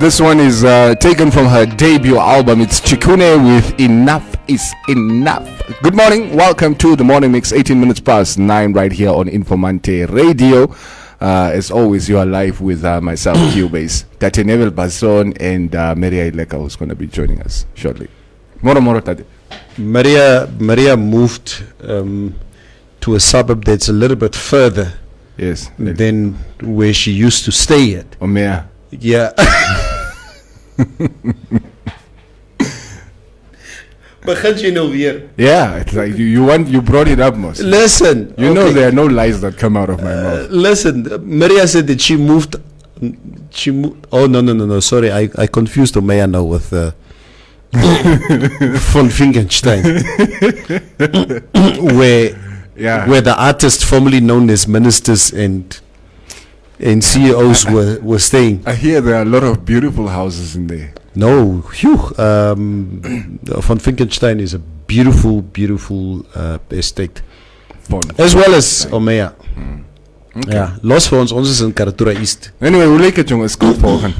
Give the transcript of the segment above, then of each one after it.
This one is taken from her debut album. It's Chikune with Enough is Enough. Good morning. Welcome to the Morning Mix, 18 minutes past 9 right here on Informanté Radio. As always, you are live with myself, Cubase, Tate Neville Bazon, and Maria Ileka, who's going to be joining us shortly. Moro, Tate. Maria moved to a suburb that's a little bit further than where she used to stay at. Omea. Yeah. Begint je nou weer? Yeah, it's like you brought it up, most. Listen. You know there are no lies that come out of my mouth. Listen, Maria said that she moved. Oh, no. Sorry, I confused Omea now with von Finkenstein. where the artists formerly known as ministers and CEOs were staying. I hear there are a lot of beautiful houses in there. No, von Finkenstein is a beautiful estate. As well as Omea. Okay. Ja, los vir ons is in Karatura East. Anyway, hoe lyk dit jongens? Goed volgen.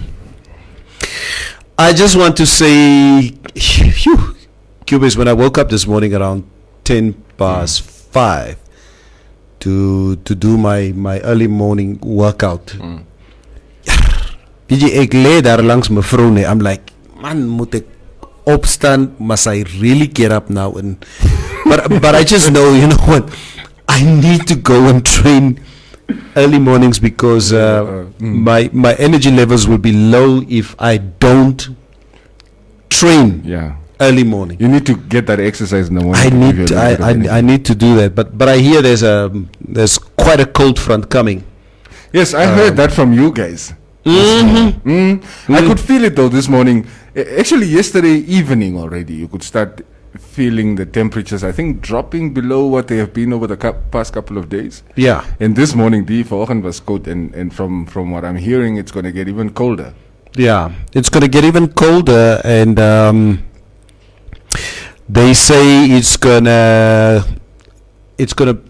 I just want to say, Cubase, when I woke up this morning around 10 past 5 to do my early morning workout. Weet jy, ek lê daar langs my vrou nee. I'm like, man, moet ek opstaan? Must I really get up now? But I just know, you know what? I need to go and train early mornings because my energy levels will be low if I don't train early morning. You need to get that exercise in the morning. I need to do that. But I hear there's quite a cold front coming. Yes, I heard that from you guys. I could feel it though this morning. Actually, yesterday evening already, you could start feeling the temperatures, I think, dropping below what they have been over the past couple of days. Yeah. And this morning, the vanoggend was cold, and from what I'm hearing, it's going to get even colder. Yeah, it's going to get even colder, and they say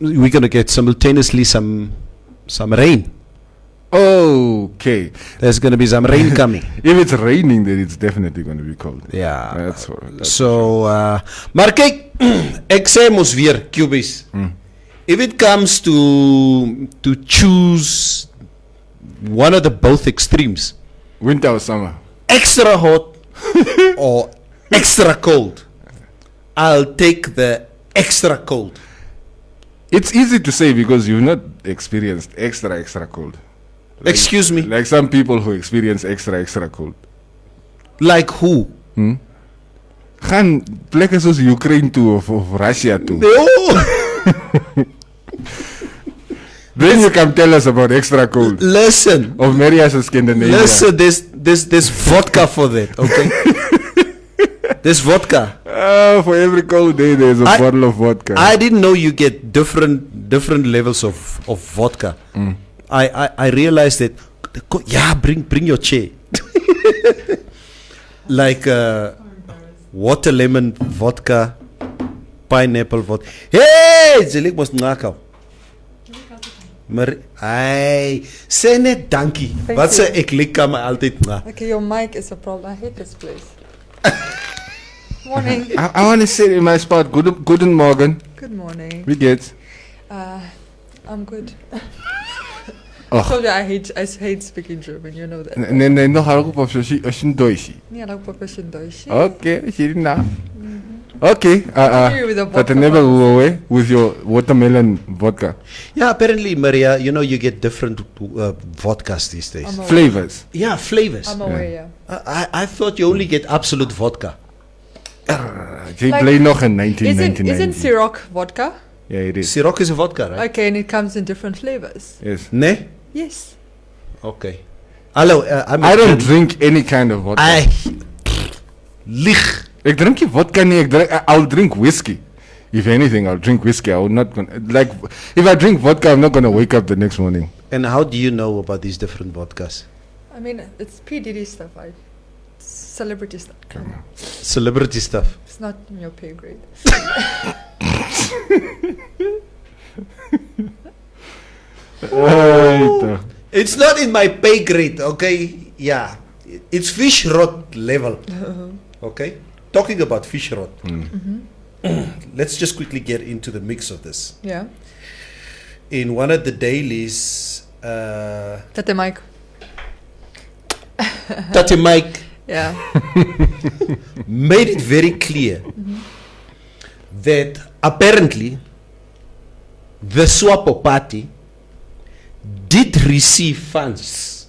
we're gonna get simultaneously some rain. Okay. There's going to be some rain coming. If it's raining, then it's definitely going to be cold. Yeah. That's so, maar kyk, ek sê mos weer, Cubase. If it comes to choose one of the both extremes, winter or summer, extra hot or extra cold, I'll take the extra cold. It's easy to say because you've not experienced extra cold. Like, excuse me? Like some people who experience extra cold. Like who? Gaan plekken zoals Ukraine toe of Russia toe. No. Then you can tell us about extra cold. Listen. Of Maria's Scandinavia. Listen, there's vodka for that, okay? There's vodka. For every cold day there's a bottle of vodka. I didn't know you get different levels of vodka. I realized that. Yeah, bring your chair. Like water lemon vodka, pineapple vodka. Hey, Zelik was ngakau. Ay, sê net dankie. Wat sê ek lekker maar altyd na. Okay, your mic is a problem. I hate this place. Morning. I want to sit in my spot. Guten Morgen. Good morning. Wie geht's? I'm good. I told you I hate speaking German, you know that. Nee, nog haruk op als Deutsch. Nee, haruk op als Deutsch. Okay, hierna. Okay, but never go away with your watermelon vodka. Yeah, apparently, Maria, you know, you get different vodkas these days. Flavors. Yeah, flavors. I'm aware, I thought you only get absolute vodka. Jy bly nog in 1999. Isn't Ciroc vodka? Yeah, it is. Ciroc is a vodka, right? Okay, and it comes in different flavors. Yes. Ne? Yes. Okay. Hello, I don't drink any kind of vodka. Lieg. Ek drink nie vodka nie, I'll drink whiskey. If anything, I'll drink whiskey. I will not like if I drink vodka, I'm not going to wake up the next morning. And how do you know about these different vodkas? I mean, it's PDD stuff. Celebrity stuff. Celebrity stuff. It's not in your pay grade. It's not in my pay grade, okay? Yeah. it's fish rod level. Okay? Talking about fish rod. Let's just quickly get into the mix of this. Yeah. In one of the dailies, Tate Mike. Tate Mike Yeah. made it very clear that apparently the SWAPO party did receive funds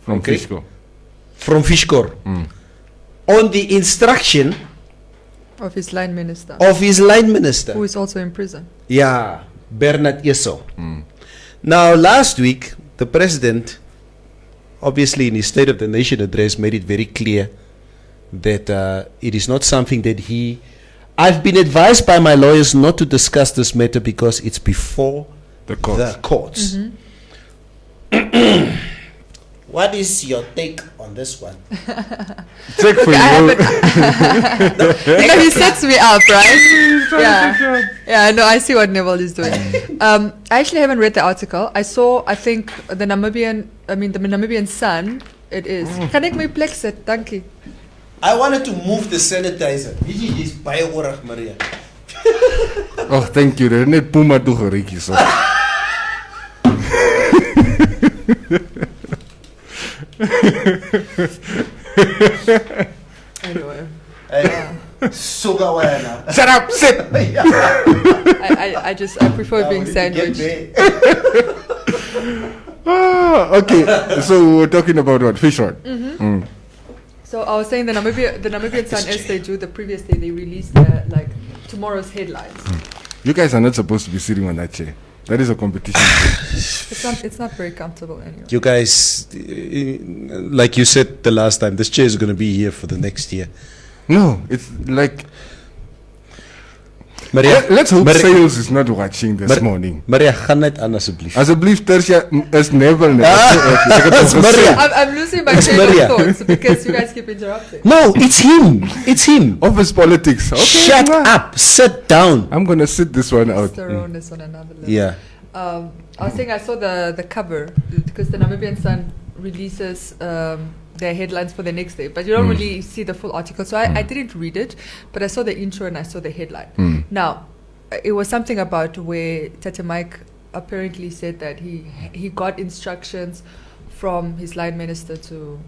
From Okay. Fisco. from Fishkor on the instruction Of his line minister. of his line minister. Who is also in prison. Yeah, Bernard Eso. Now, last week, the president, obviously in his State of the Nation address, made it very clear that it is not something that I've been advised by my lawyers not to discuss this matter because it's before The court. the courts. What is your take on this one? Check for I you. He sets me up, right? Yeah, no, I see what Neville is doing. I actually haven't read the article. I think, the Namibian Sun, it is. Can ik my plex it? Thank you. I wanted to move the sanitizer. This is bioorg, Maria. Oh, thank you. Daar net Puma toe gereik is. Anyway. Sugar wena. Shut up, sit. I prefer being sandwiched. Okay. So we're talking about what? Fish rod. So I was saying the Namibian Sun, as they do the previous day, they released tomorrow's headlines. You guys are not supposed to be sitting on that chair. That is a competition. It's not very comfortable anyway. You guys, like you said the last time, this chair is going to be here for the next year. No, it's like. Maria, Let's hope sales is not watching this morning. Maria, ga net aan asseblief. Asseblief, Tertia is never. That's Maria. I'm losing my train of thoughts because you guys keep interrupting. No, it's him. It's him. Office politics. Okay, Shut up. Sit down. I'm gonna sit this one out. Testosterone is on another level. Yeah. I was saying I saw the cover because the Namibian Sun releases their headlines for the next day, but you don't really see the full article. So I didn't read it, but I saw the intro and I saw the headline. Now, it was something about where Tate Mike apparently said that he got instructions from his line minister to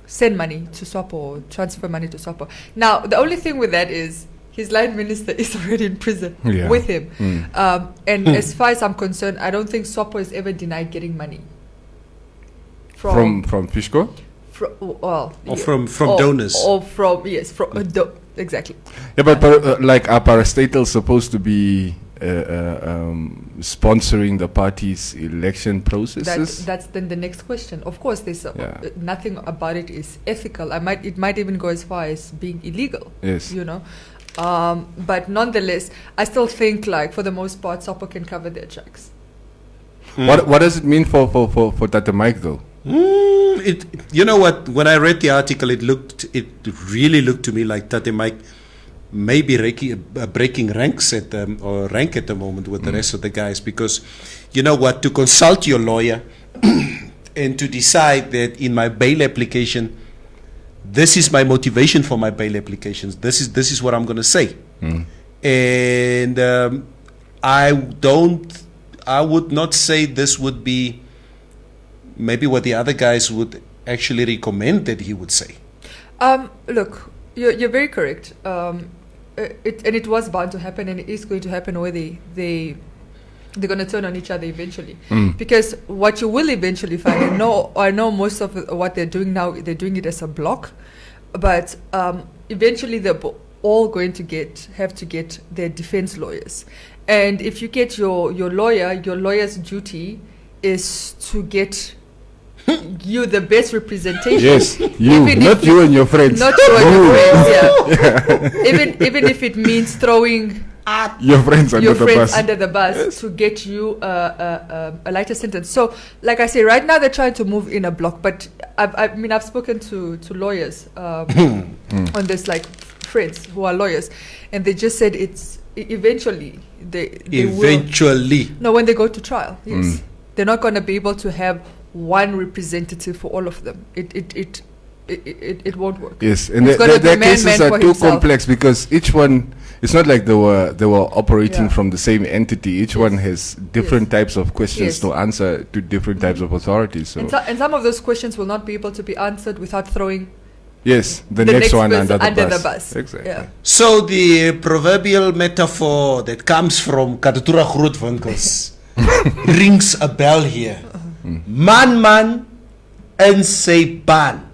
send money to SWAPO or transfer money to SWAPO. Now, the only thing with that is his line minister is already in prison with him. And as far as I'm concerned, I don't think SWAPO has ever denied getting money. From Fisco? From donors. Or from, yes, exactly. Yeah, but like are parastatals supposed to be sponsoring the party's election processes? That's then the next question. Of course, there's nothing about it is ethical. It might even go as far as being illegal. Yes. You know, but nonetheless, I still think like for the most part, SWAPO can cover their tracks. What does it mean for Tate Mike though? You know what? When I read the article, it really looked to me like Tate Mike may be breaking ranks at rank at the moment with the rest of the guys, because you know what? To consult your lawyer and to decide that in my bail application, this is my motivation for my bail applications. This is what I'm going to say, and I would not say this would be maybe what the other guys would actually recommend that he would say. Look, you're very correct. It was bound to happen, and it is going to happen where they're going to turn on each other eventually. Because what you will eventually find, I know most of what they're doing now, they're doing it as a block, but eventually they're all going to have to get their defense lawyers. And if you get your lawyer's duty is to get you the best representation. Yes, not you and your friends. Not you and your friends, yeah. Even if it means throwing your friends under the bus to get you a lighter sentence. So, like I say, right now they're trying to move in a block, but I've spoken to lawyers on this, like friends who are lawyers, and they just said it's eventually they will. No, when they go to trial, yes. They're not going to be able to have one representative for all of them. It won't work. Yes, and It's gonna be their man cases for are too himself. complex because each one, it's not like they were operating Yeah. from the same entity. Each one has different types of questions Yes. to answer to different types of authorities. So And some of those questions will not be able to be answered without throwing yes, the next one person under the bus. the bus. Exactly. Yeah. So the proverbial metaphor that comes from Katutura Grootwinkels rings a bell here. Man en sy pan.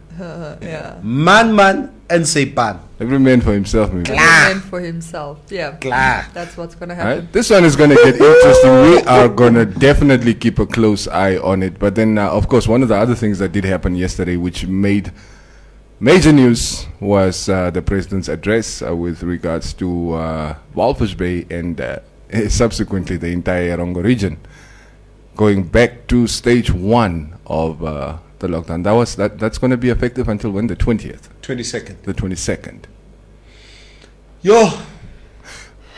Yeah. Man en sy pan. Every man for himself, maybe. Every man for himself. Yeah. Klaar. That's what's gonna happen. Right? This one is going to get interesting. We are going to definitely keep a close eye on it. But then, of course, one of the other things that did happen yesterday, which made major news, was the president's address with regards to Walvis Bay and subsequently the entire Erongo region, going back to stage 1 of the lockdown. That's going to be effective until when? The 20th? 22nd. The 22nd. Yo.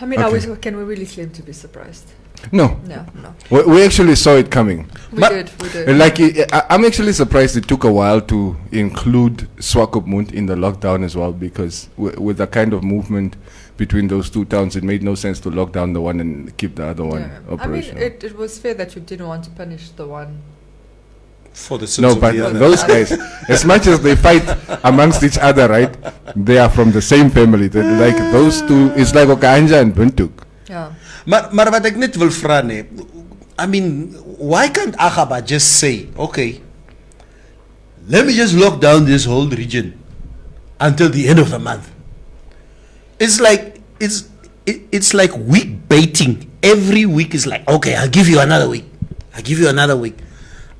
I mean, Okay. can we really claim to be surprised? No. No. We actually saw it coming. We But- did. Like, I'm actually surprised it took a while to include Swakopmund in the lockdown as well, because with the kind of movement between those two towns, it made no sense to lock down the one and keep the other one Yeah. I mean, operational. it was fair that you didn't want to punish the one. For the sins No, of but the other. those guys, as much as they fight amongst each other, right? They are from the same family. Like those two, it's like Okanja and Buntuk. Yeah. Maar wat ek net wil vra nee, I mean, why can't Agaba just say, okay, let me just lock down this whole region until the end of the month? It's like it's like week baiting. Every week is like, okay, I'll give you another week. I'll give you another week.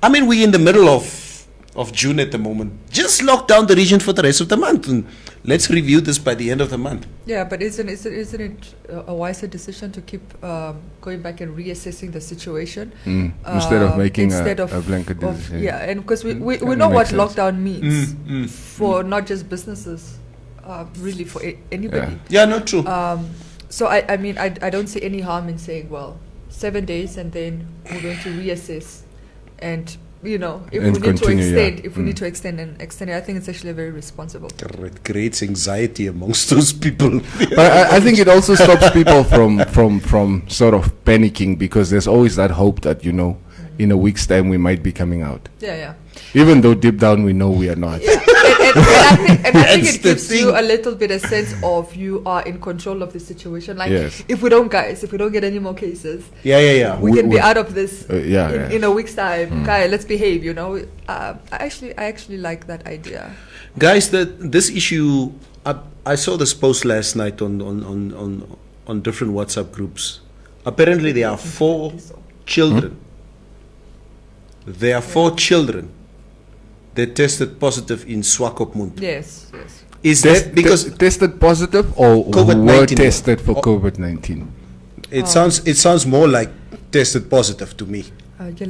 I mean, we're in the middle of June at the moment. Just lock down the region for the rest of the month, and let's review this by the end of the month. Yeah, but isn't it a wiser decision to keep going back and reassessing the situation Instead of making instead a of blanket decision. Yeah, and because we Kinda know what makes sense. lockdown means Mm. for not just businesses, really for anybody. Yeah, not true. So I mean I don't see any harm in saying, well, 7 days and then we're going to reassess, and if And we need continue, to yeah. extend, if we need to extend it, I think it's actually very responsible. It creates anxiety amongst those people. But I think it also stops people from sort of panicking, because there's always that hope that, in a week's time we might be coming out. Yeah. Even though deep down we know we are not. Yeah, and I think That's it the gives you thing. a little bit a sense of you are in control of the situation. Like Yes. if we don't get any more cases, Yeah. we can be we- out of this yeah. in a week's time. Guy, let's behave. I actually like that idea. Guys, this issue, I saw this post last night on different WhatsApp groups. Apparently, there are 4 children. There are 4 children that tested positive in Swakopmund. Yes. Is that because tested positive or were COVID-19 tested for Oh. COVID-19? it sounds more like tested positive to me? Let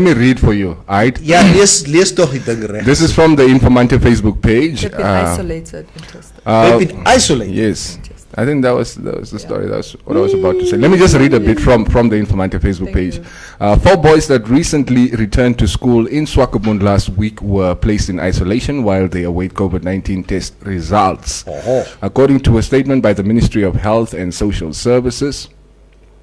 me read for you. Alright. Yeah, lees toch die ding reg. This is from the Informanté Facebook page. They've been isolated and tested. They've been isolated. Yes. I think that was the story. That's what I was about to say. Let me just read a bit from the Informanté Facebook Thank page. you. 4 boys that recently returned to school in Swakopmund last week were placed in isolation while they await COVID-19 test results. According to a statement by the Ministry of Health and Social Services,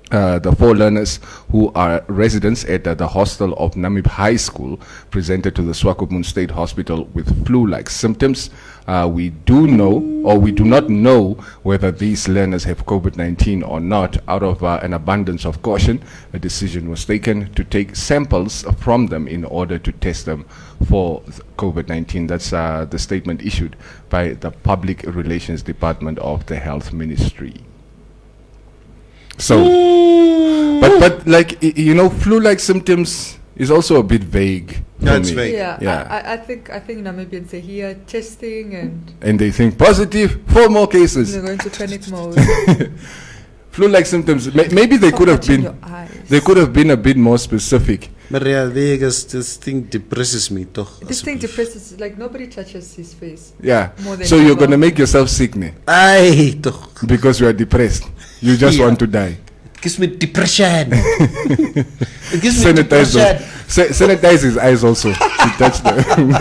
the 4 learners who are residents at the hostel of Namib High School presented to the Swakopmund State Hospital with flu-like symptoms. We do not know whether these learners have COVID-19 or not. Out of an abundance of caution, a decision was taken to take samples from them in order to test them for COVID-19. That's the statement issued by the Public Relations Department of the Health Ministry. So, but like, flu-like symptoms is also a bit vague. Yeah, it's for me. vague. Yeah. I think Namibians are here testing and And they think positive, 4 more cases. they're going to panic mode. Flu-like symptoms. Maybe they could have Touching been. your eyes. They could have been a bit more specific. Maria Vegas, this thing depresses me toch. This thing depresses, like nobody touches his face. Yeah. More than So you're ever. gonna make yourself sick, ne? Ai toch. Because you are depressed. You just Yeah. want to die. gives me depression. It gives me Sanitize depression. sanitize his eyes also. To touch them.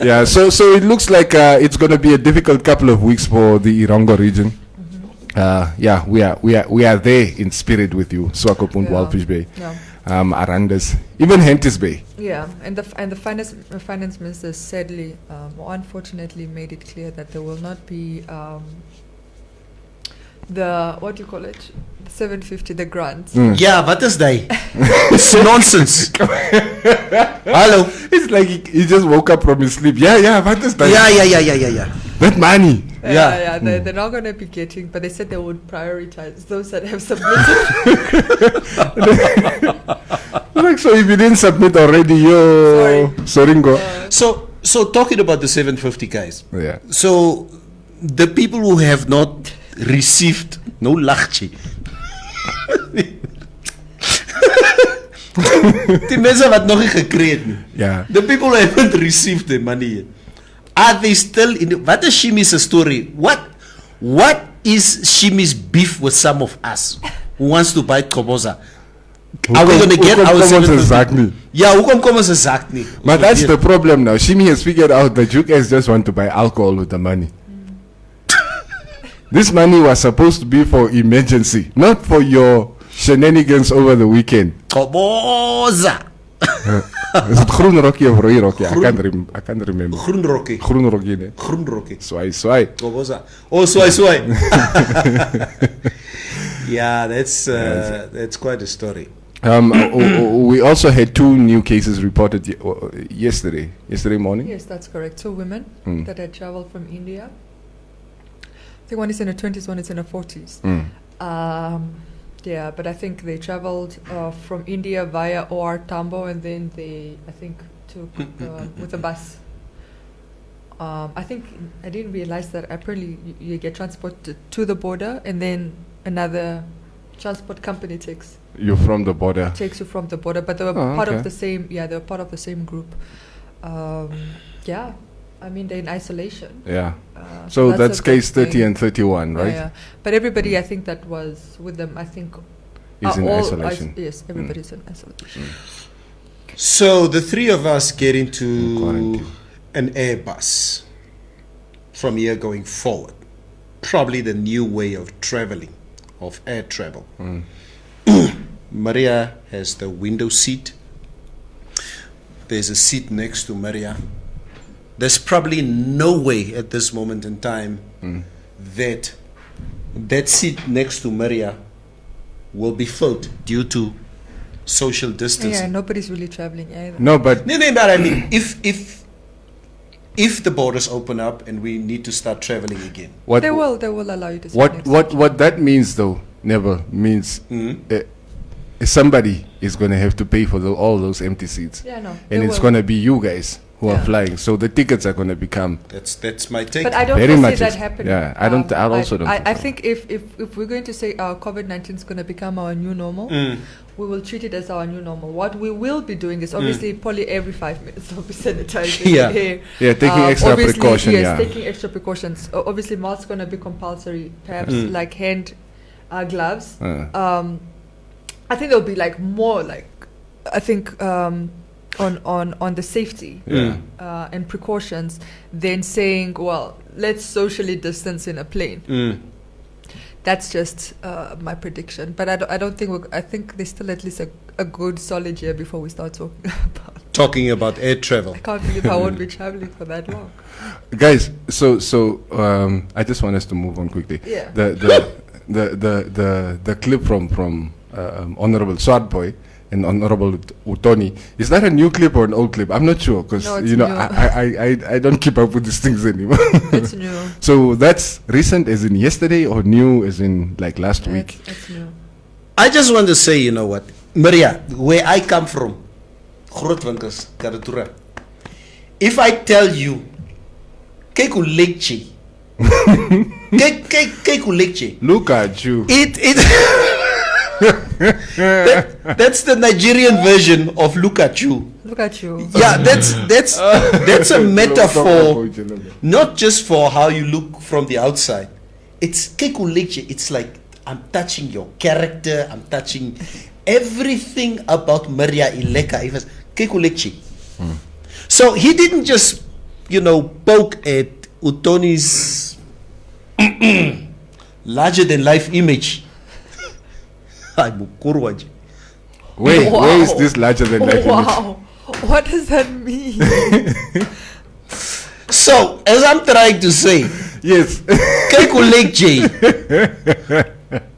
Yeah, so it looks like it's going to be a difficult couple of weeks for the Irongo region. Yeah, we are there in spirit with you, Swakopmund, Walfish Bay, Arandas, even Hentis Bay. Yeah, and the finance minister sadly, or unfortunately, made it clear that there will not be the what do you call it, 750, the grants. Yeah, what is that? It's nonsense. Hello. It's like he just woke up from his sleep. Yeah, what is that? Yeah. That money. Yeah, they're not going to be getting, but they said they would prioritize those that have submitted. Like, so if you didn't submit already, Soringo. So talking about the 750 guys. Yeah. So the people who have not received no lachchi. Die mense wat nog nie gekry het nie. Yeah. The people who haven't received the money yet. Are they still in what is Shimi's story? What is Shimi's beef with some of us who wants to buy Koboza? Are we going to get our 750? Yeah, who come as a zak nie? But that's the problem now. Shimi has figured out that you guys just want to buy alcohol with the money. This money was supposed to be for emergency, not for your shenanigans over the weekend. Koboza. Is it Groen Rocky or Roy Rocky? I can't remember. Groen Rocky. Groen Rocky, ne? Groen Rocky. Swai. Koboza. Oh, swai. Yeah, that's quite a story. We also had 2 new cases reported yesterday morning. Yes, that's correct. 2 women that had traveled from India. I think one is in her 20s, one is in her 40s. Yeah, but I think they traveled from India via OR Tambo, and then they, I think, took with a bus. I think I didn't realize that apparently you get transported to the border, and then another transport company takes you from the border. Takes you from the border, but they were part of the same. Yeah, they were part of the same group. Yeah, I mean they're in isolation. Yeah. So that's case 30 and 31, right? Yeah. But everybody, I think that was with them, I think, is in isolation. Yes, everybody's in isolation. So the 3 of us get into an Airbus from here going forward. Probably the new way of traveling, of air travel. Maria has the window seat. There's a seat next to Maria. There's probably no way at this moment in time that seat next to Maria will be filled due to social distancing. Yeah, nobody's really traveling either. No, but I mean, if the borders open up and we need to start traveling again, they will allow you to. What that means though never means somebody is going to have to pay for all those empty seats. Yeah, no, and it's going to be you guys who are flying, so the tickets are going to become. That's my take. But I don't see that happening. Yeah, I also don't. I think if we're going to say COVID-19 is going to become our new normal, we will treat it as our new normal. What we will be doing is obviously probably every 5 minutes we'll be sanitizing here. Yeah, taking extra precautions. Yes, taking extra precautions. Obviously, masks going to be compulsory. Perhaps like hand gloves. I think there'll be like more like I think. On the safety and precautions than saying, well, let's socially distance in a plane. That's just my prediction. But I don't think I think there's still at least a good solid year before we start talking about air travel. I can't believe I won't be traveling for that long. Guys, so I just want us to move on quickly. Yeah. The clip from Honorable Swartboy and Honorable Utoni, is that a new clip or an old clip? I'm not sure because new. I don't keep up with these things anymore. It's new. So that's recent as in yesterday or new as in like last week? It's new. I just want to say, you know what, Maria, where I come from, Grootwinkels, Karatura. If I tell you, Keku Lekche, Keku Lekche, look at you. That's the Nigerian version of look at you. Look at you. Yeah, that's a metaphor, not just for how you look from the outside. it's Kekuleche. It's like I'm touching your character. I'm touching everything about Maria Ileka. It was Kekuleche. So he didn't just, poke at Utoni's larger than life image. Where is this larger than life image? Wow. What does that mean? So, as I'm trying to say, Yes. Kekuleche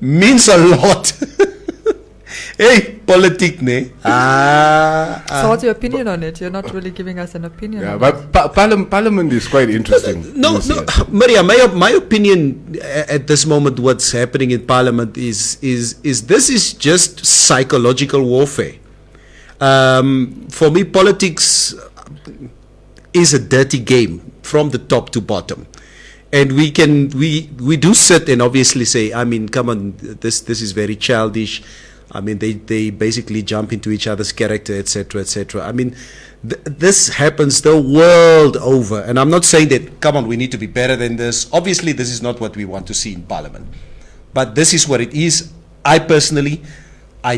means a lot. Hey, politic, ne? So what's your opinion on it? You're not really giving us an opinion Yeah, on it. but Parliament is quite interesting. No, this year. Maria, my opinion at this moment, what's happening in Parliament is this is just psychological warfare. For me, politics is a dirty game from the top to bottom. And we do sit and obviously say, I mean, come on, this is very childish. I mean, they basically jump into each other's character, etc., etc. I mean, this happens the world over. And I'm not saying that, come on, we need to be better than this. Obviously, this is not what we want to see in Parliament. But this is what it is. I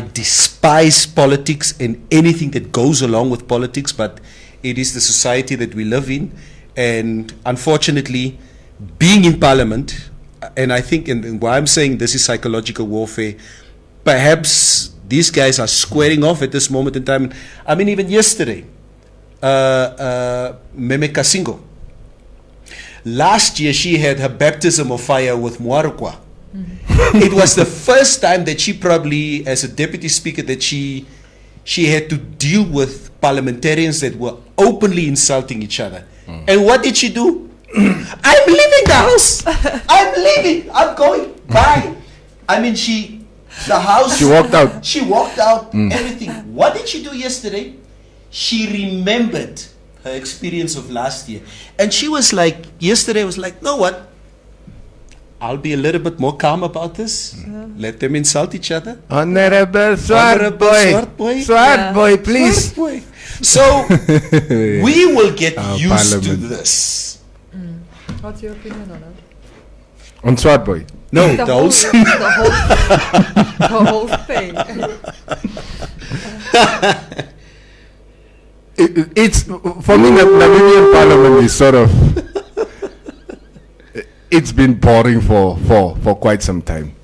despise politics and anything that goes along with politics, but it is the society that we live in. And unfortunately, being in Parliament, and I think, and why I'm saying this is psychological warfare, perhaps these guys are squaring off at this moment in time. I mean, even yesterday, Meme Kasingo, last year she had her baptism of fire with Muarukwa. It was the first time that she probably, as a deputy speaker, that she had to deal with parliamentarians that were openly insulting each other. And what did she do? I'm leaving the house. I'm leaving. I'm going. Bye. I mean, the house. She walked out. She walked out. Everything. What did she do yesterday? She remembered her experience of last year. And she was like, yesterday was like, know what? I'll be a little bit more calm about this. Let them insult each other. Honorable Swart boy. Swart boy, please. Swart boy. So, we will get used to Parliament. this. What's your opinion on it? On Swart boy. No, The whole thing. It's for me, Namibian Parliament is sort of. It's been boring for quite some time.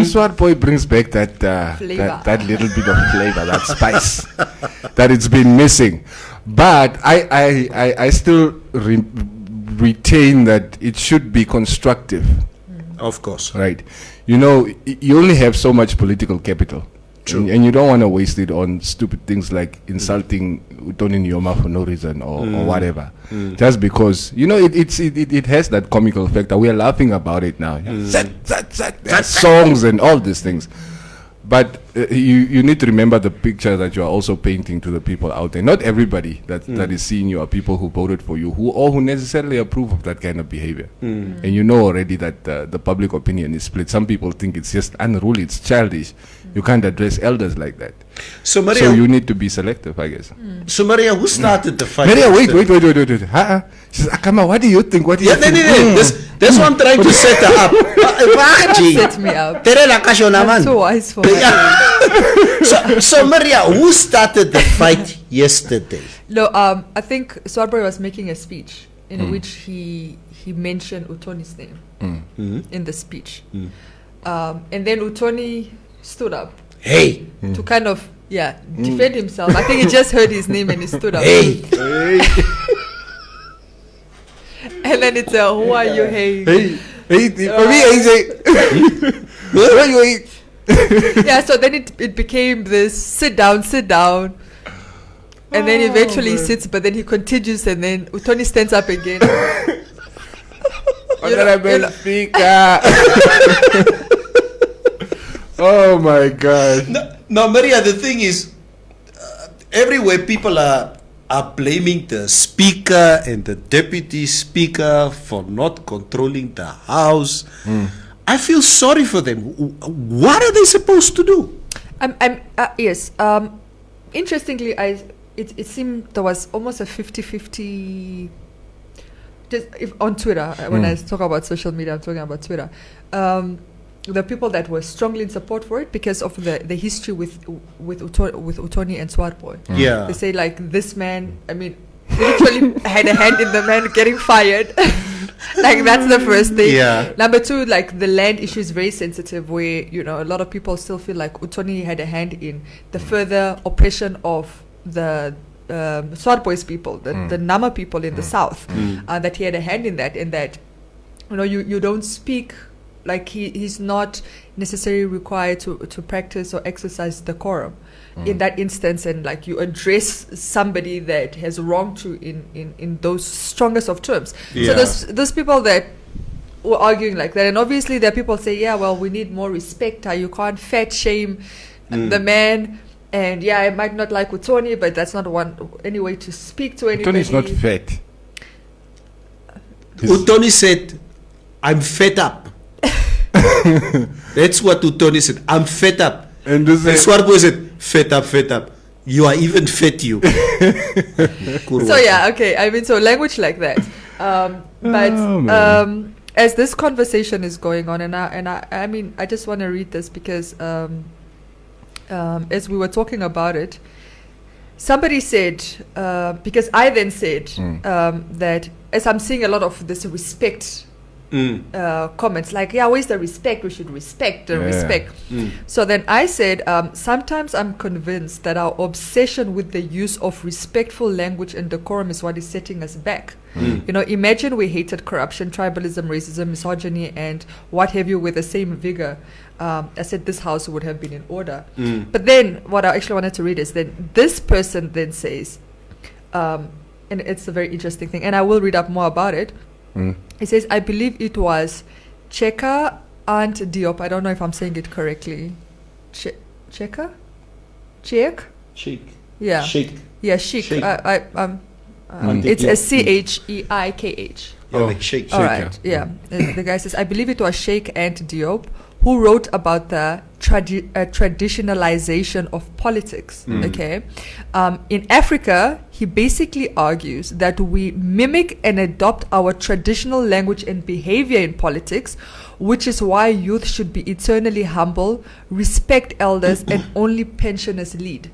Swart boy brings back that little bit of flavor, that spice that it's been missing. But I still retain that it should be constructive. Of course. Right. You only have so much political capital. True. And you don't want to waste it on stupid things like insulting Utoni Nyoma for no reason or whatever. Just because, it has that comical factor. We are laughing about it now. Songs and all these things. But you need to remember the picture that you are also painting to the people out there. Not everybody that is seeing you are people who voted for you, who necessarily approve of that kind of behavior. And you know already that the public opinion is split. Some people think it's just unruly, it's childish. You can't address elders like that. So, Maria, So you need to be selective, I guess. So, Maria, who started the fight? Maria, wait. She says, Akama, what do you think? What do you Yeah, think? that's what I'm trying to set her up. Set me up. I'm I'm so wise for that. So, Maria, who started the fight yesterday? No, I think Swartboy was making a speech in which he mentioned Utoni's name in the speech. And then Utoni stood up Hey, to kind of defend himself. I think he just heard his name and he stood up. hey. And then it's who are you? Hey. Hey, for me, I say, where are you? Yeah, so then it became this sit down. And then eventually he sits, but then he continues and then Utoni stands up again. Honorable Speaker. Oh my God. No, Maria, the thing is, everywhere people are blaming the speaker and the deputy speaker for not controlling the house. I feel sorry for them. What are they supposed to do? Yes. Interestingly, it seemed there was almost a 50-50 just if on Twitter, when I talk about social media, I'm talking about Twitter. The people that were strongly in support for it because of the history with Utoni and Swartboy. Yeah. They say like this man, I mean, literally had a hand in the man getting fired. Like that's the first thing. Yeah. Number two, like the land issue is very sensitive where, you know, a lot of people still feel like Utoni had a hand in the further oppression of the Swartboys people, the Nama people in the south, that he had a hand in that, and that, you know, you don't speak, like he's not necessarily required to practice or exercise decorum in that instance, and like you address somebody that has wronged you in those strongest of terms. Yeah. So those people that were arguing like that, and obviously there are people say, yeah, well, we need more respect. You can't fat shame the man. And yeah, I might not like Utoni, but that's not any way to speak to anybody. Utoni is not fat. Utoni said, "I'm fed up." That's what Utoni said. I'm fed up. And Swartboy said, "Fed up. You are even fat, you." So yeah, okay. I mean, so language like that. But as this conversation is going on, and I mean, I just want to read this because. As we were talking about it, somebody said, because I then said that as I'm seeing a lot of this respect comments, like, yeah, where's the respect? We should respect the respect. So then I said, sometimes I'm convinced that our obsession with the use of respectful language and decorum is what is setting us back. You know, imagine we hated corruption, tribalism, racism, misogyny, and what have you with the same vigor. I said this house would have been in order. But then what I actually wanted to read is that this person then says, and it's a very interesting thing, and I will read up more about it. It says, I believe it was Cheka Aunt Diop. I don't know if I'm saying it correctly. Cheka? Chek? Sheik. Yeah. Sheik. Yeah, Sheik. It's a Cheikh. Yeah, like Sheik. All right. Yeah. The guy says, I believe it was Sheikh Ant Diop who wrote about the traditionalization of politics. Okay. In Africa, he basically argues that we mimic and adopt our traditional language and behavior in politics, which is why youth should be eternally humble, respect elders, and only pensioners lead.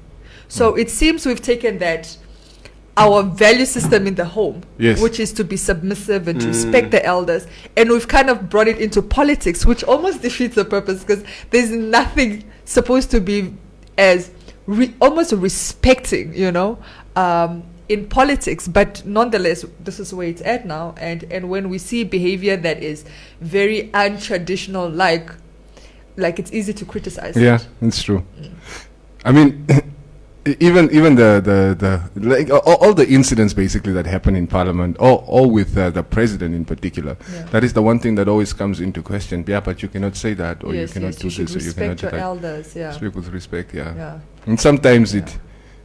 So it seems we've taken that our value system in the home, which is to be submissive and to respect the elders, and we've kind of brought it into politics, which almost defeats the purpose because there's nothing supposed to be as almost respecting, you know, in politics. But nonetheless, this is where it's at now, and when we see behavior that is very untraditional, like it's easy to criticize. Yeah, it's true. I mean. Even the like all the incidents basically that happen in Parliament, all with the president in particular, that is the one thing that always comes into question. Yeah, but you cannot say that, or you cannot do this, or you cannot do that. Elders, speak with respect. Yeah. And sometimes it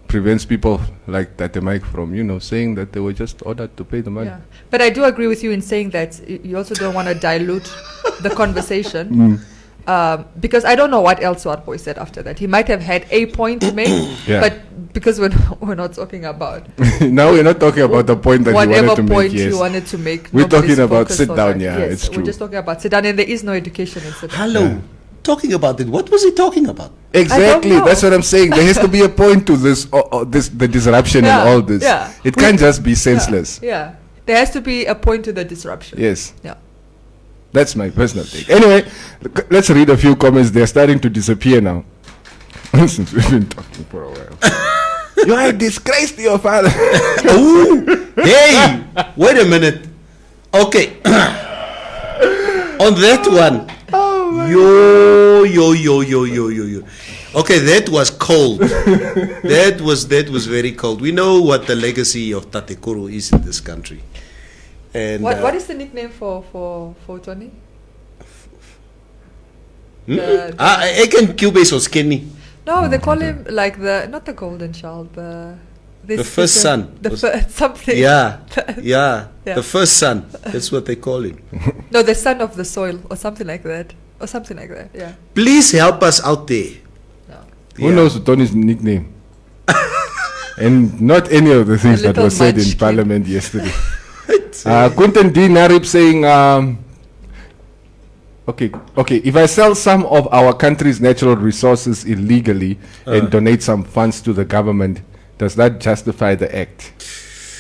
prevents people like that mic from, you know, saying that they were just ordered to pay the money. Yeah. But I do agree with you in saying that you also don't want to dilute the conversation. Because I don't know what else Swartboy said after that. He might have had a point to make, but because we're not talking about now we're not talking about the point that you wanted to make. Whatever point you wanted to make. We're talking about sit down. Yeah, it's true. We're just talking about sit down, and there is no education in sit down. Hello, talking about it. What was he talking about? Exactly. That's what I'm saying. There has to be a point to this, the disruption and all this. Yeah. It can't just be senseless. Yeah. There has to be a point to the disruption. Yes. Yeah. That's my personal take. Anyway, let's read a few comments. They're starting to disappear now. Since we've been talking for a while. You are a disgrace to your father. Ooh, hey, wait a minute. Okay. On that one. Yo. Okay, that was cold. that was very cold. We know what the legacy of Tatekuru is in this country. And what is the nickname for Tony? Eken Cubase or Skinny. No, they call him like not the golden child, the first son. Something. Yeah. The first son. That's what they call him. No, the son of the soil or something like that. Yeah. Please help us out there. No. Who knows Tony's nickname? And not any of the things that were said in Parliament yesterday. Quentin D. Narib saying, okay, if I sell some of our country's natural resources illegally and donate some funds to the government, does that justify the act?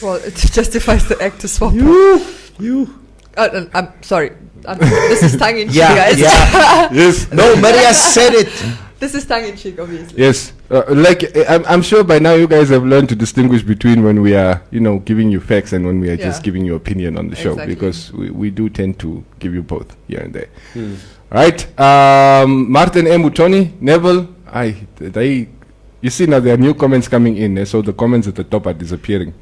Well, it justifies the act to swap. You. I'm sorry. This is tongue in cheek, Yeah, guys. yeah. Yes. No, Maria said it. This is tongue in cheek, obviously. Yes. I'm sure by now you guys have learned to distinguish between when we are, giving you facts and when we are just giving you opinion on the show, Exactly. because we do tend to give you both here and there. Right. Martin M. Utoni, Neville, you see now there are new comments coming in, so the comments at the top are disappearing.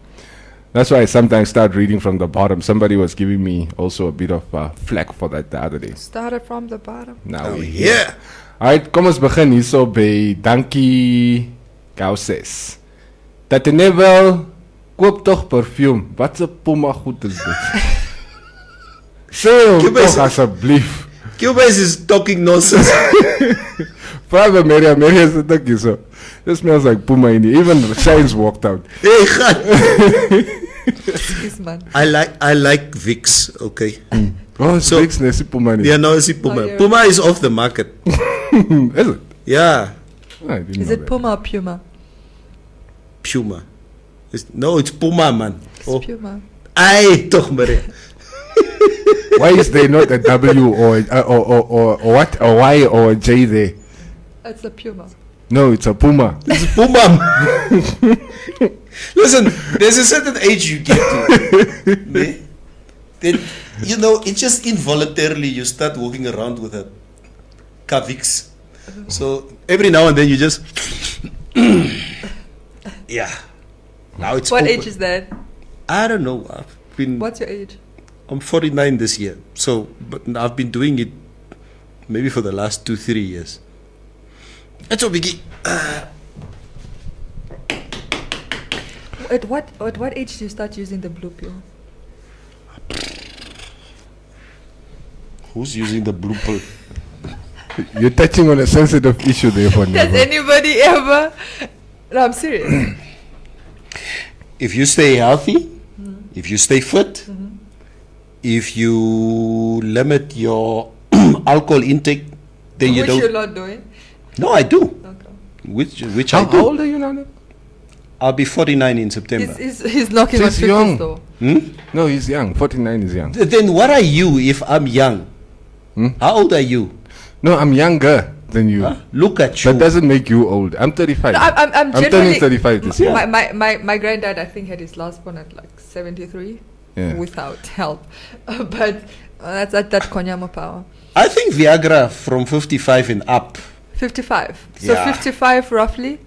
That's why I sometimes start reading from the bottom. Somebody was giving me also a bit of flack for that the other day. Started from the bottom. Now we're yeah. here. Alright, kom ons begin hierso by Dankie Gauses. Dat Neville koop tog perfume. Wat 'n Puma goed is dit? Sê hom tog asseblief. Cubase is talking nonsense. Private Maria is the thing so. This smells like Puma in here. Even Shines walked out. Hey, God. Excuse man. I like Vicks, okay. Oh, So- Vicks nesi Puma ni. Yeah, no, it's Puma. Oh, yeah. Puma is off the market. Is it? Yeah, I didn't Is know it that. Puma or Puma? Puma. It's Puma, man. It's Puma. Aye, toch, Maria. Why is there not a W or what? A Y or a J there? It's a Puma. No, it's a Puma. It's Puma. Listen, there's a certain age you get to. Ne? Then, it's just involuntarily you start walking around with a Vicks. So every now and then you just, yeah. Now it's What open. age is that? I don't know. What's your age? I'm 49 this year. So, but I've been doing it maybe for the last 2-3 years. That's all biggie. At what age do you start using the blue pill? Who's using the blue pill? You're touching on a sensitive issue there for Does Neville. anybody ever? No, I'm serious. If you stay healthy, if you stay fit, if you limit your alcohol intake, then you Which don't. you're not doing. No, I do. Okay. Which How I do. old are you now? Neville? I'll be 49 in September. He's knocking on He's 50 young. though. No, he's young. 49 is young. Then what are you if I'm young? How old are you? No, I'm younger than you. Huh? Look at you. That doesn't make you old. I'm 35. No, I'm turning generally 35 this year. My granddad, I think, had his last one at like 73 Yeah. without help. But that's that Konyama power. I think Viagra from 55 and up. 55. So Yeah. 55 roughly.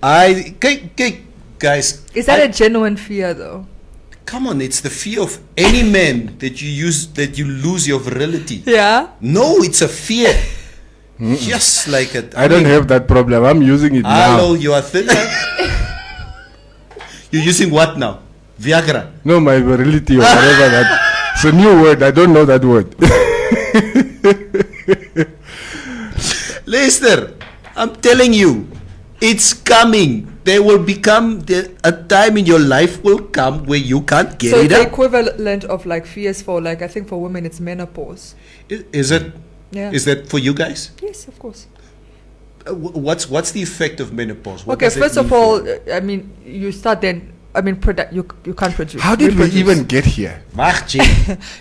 Guys. Is that a genuine fear though? Come on, it's the fear of any man that you lose your virility. Yeah. No, it's a fear. Just like it. I don't have that problem. I'm using it Hello, now. you are You're using what now? Viagra. No, my virility or whatever that. It's a new word. I don't know that word. Lester, I'm telling you, it's coming. There will become a time in your life will come where you can't get So it it's the up. equivalent of like fears for like I think for women it's menopause. Is it? Yeah. Is that for you guys? Yes, of course. What's the effect of menopause? What Okay, does it first mean of for all, you? I mean you start then. I mean, you can't produce. How did we reproduce. even get here? Wacht, Jay.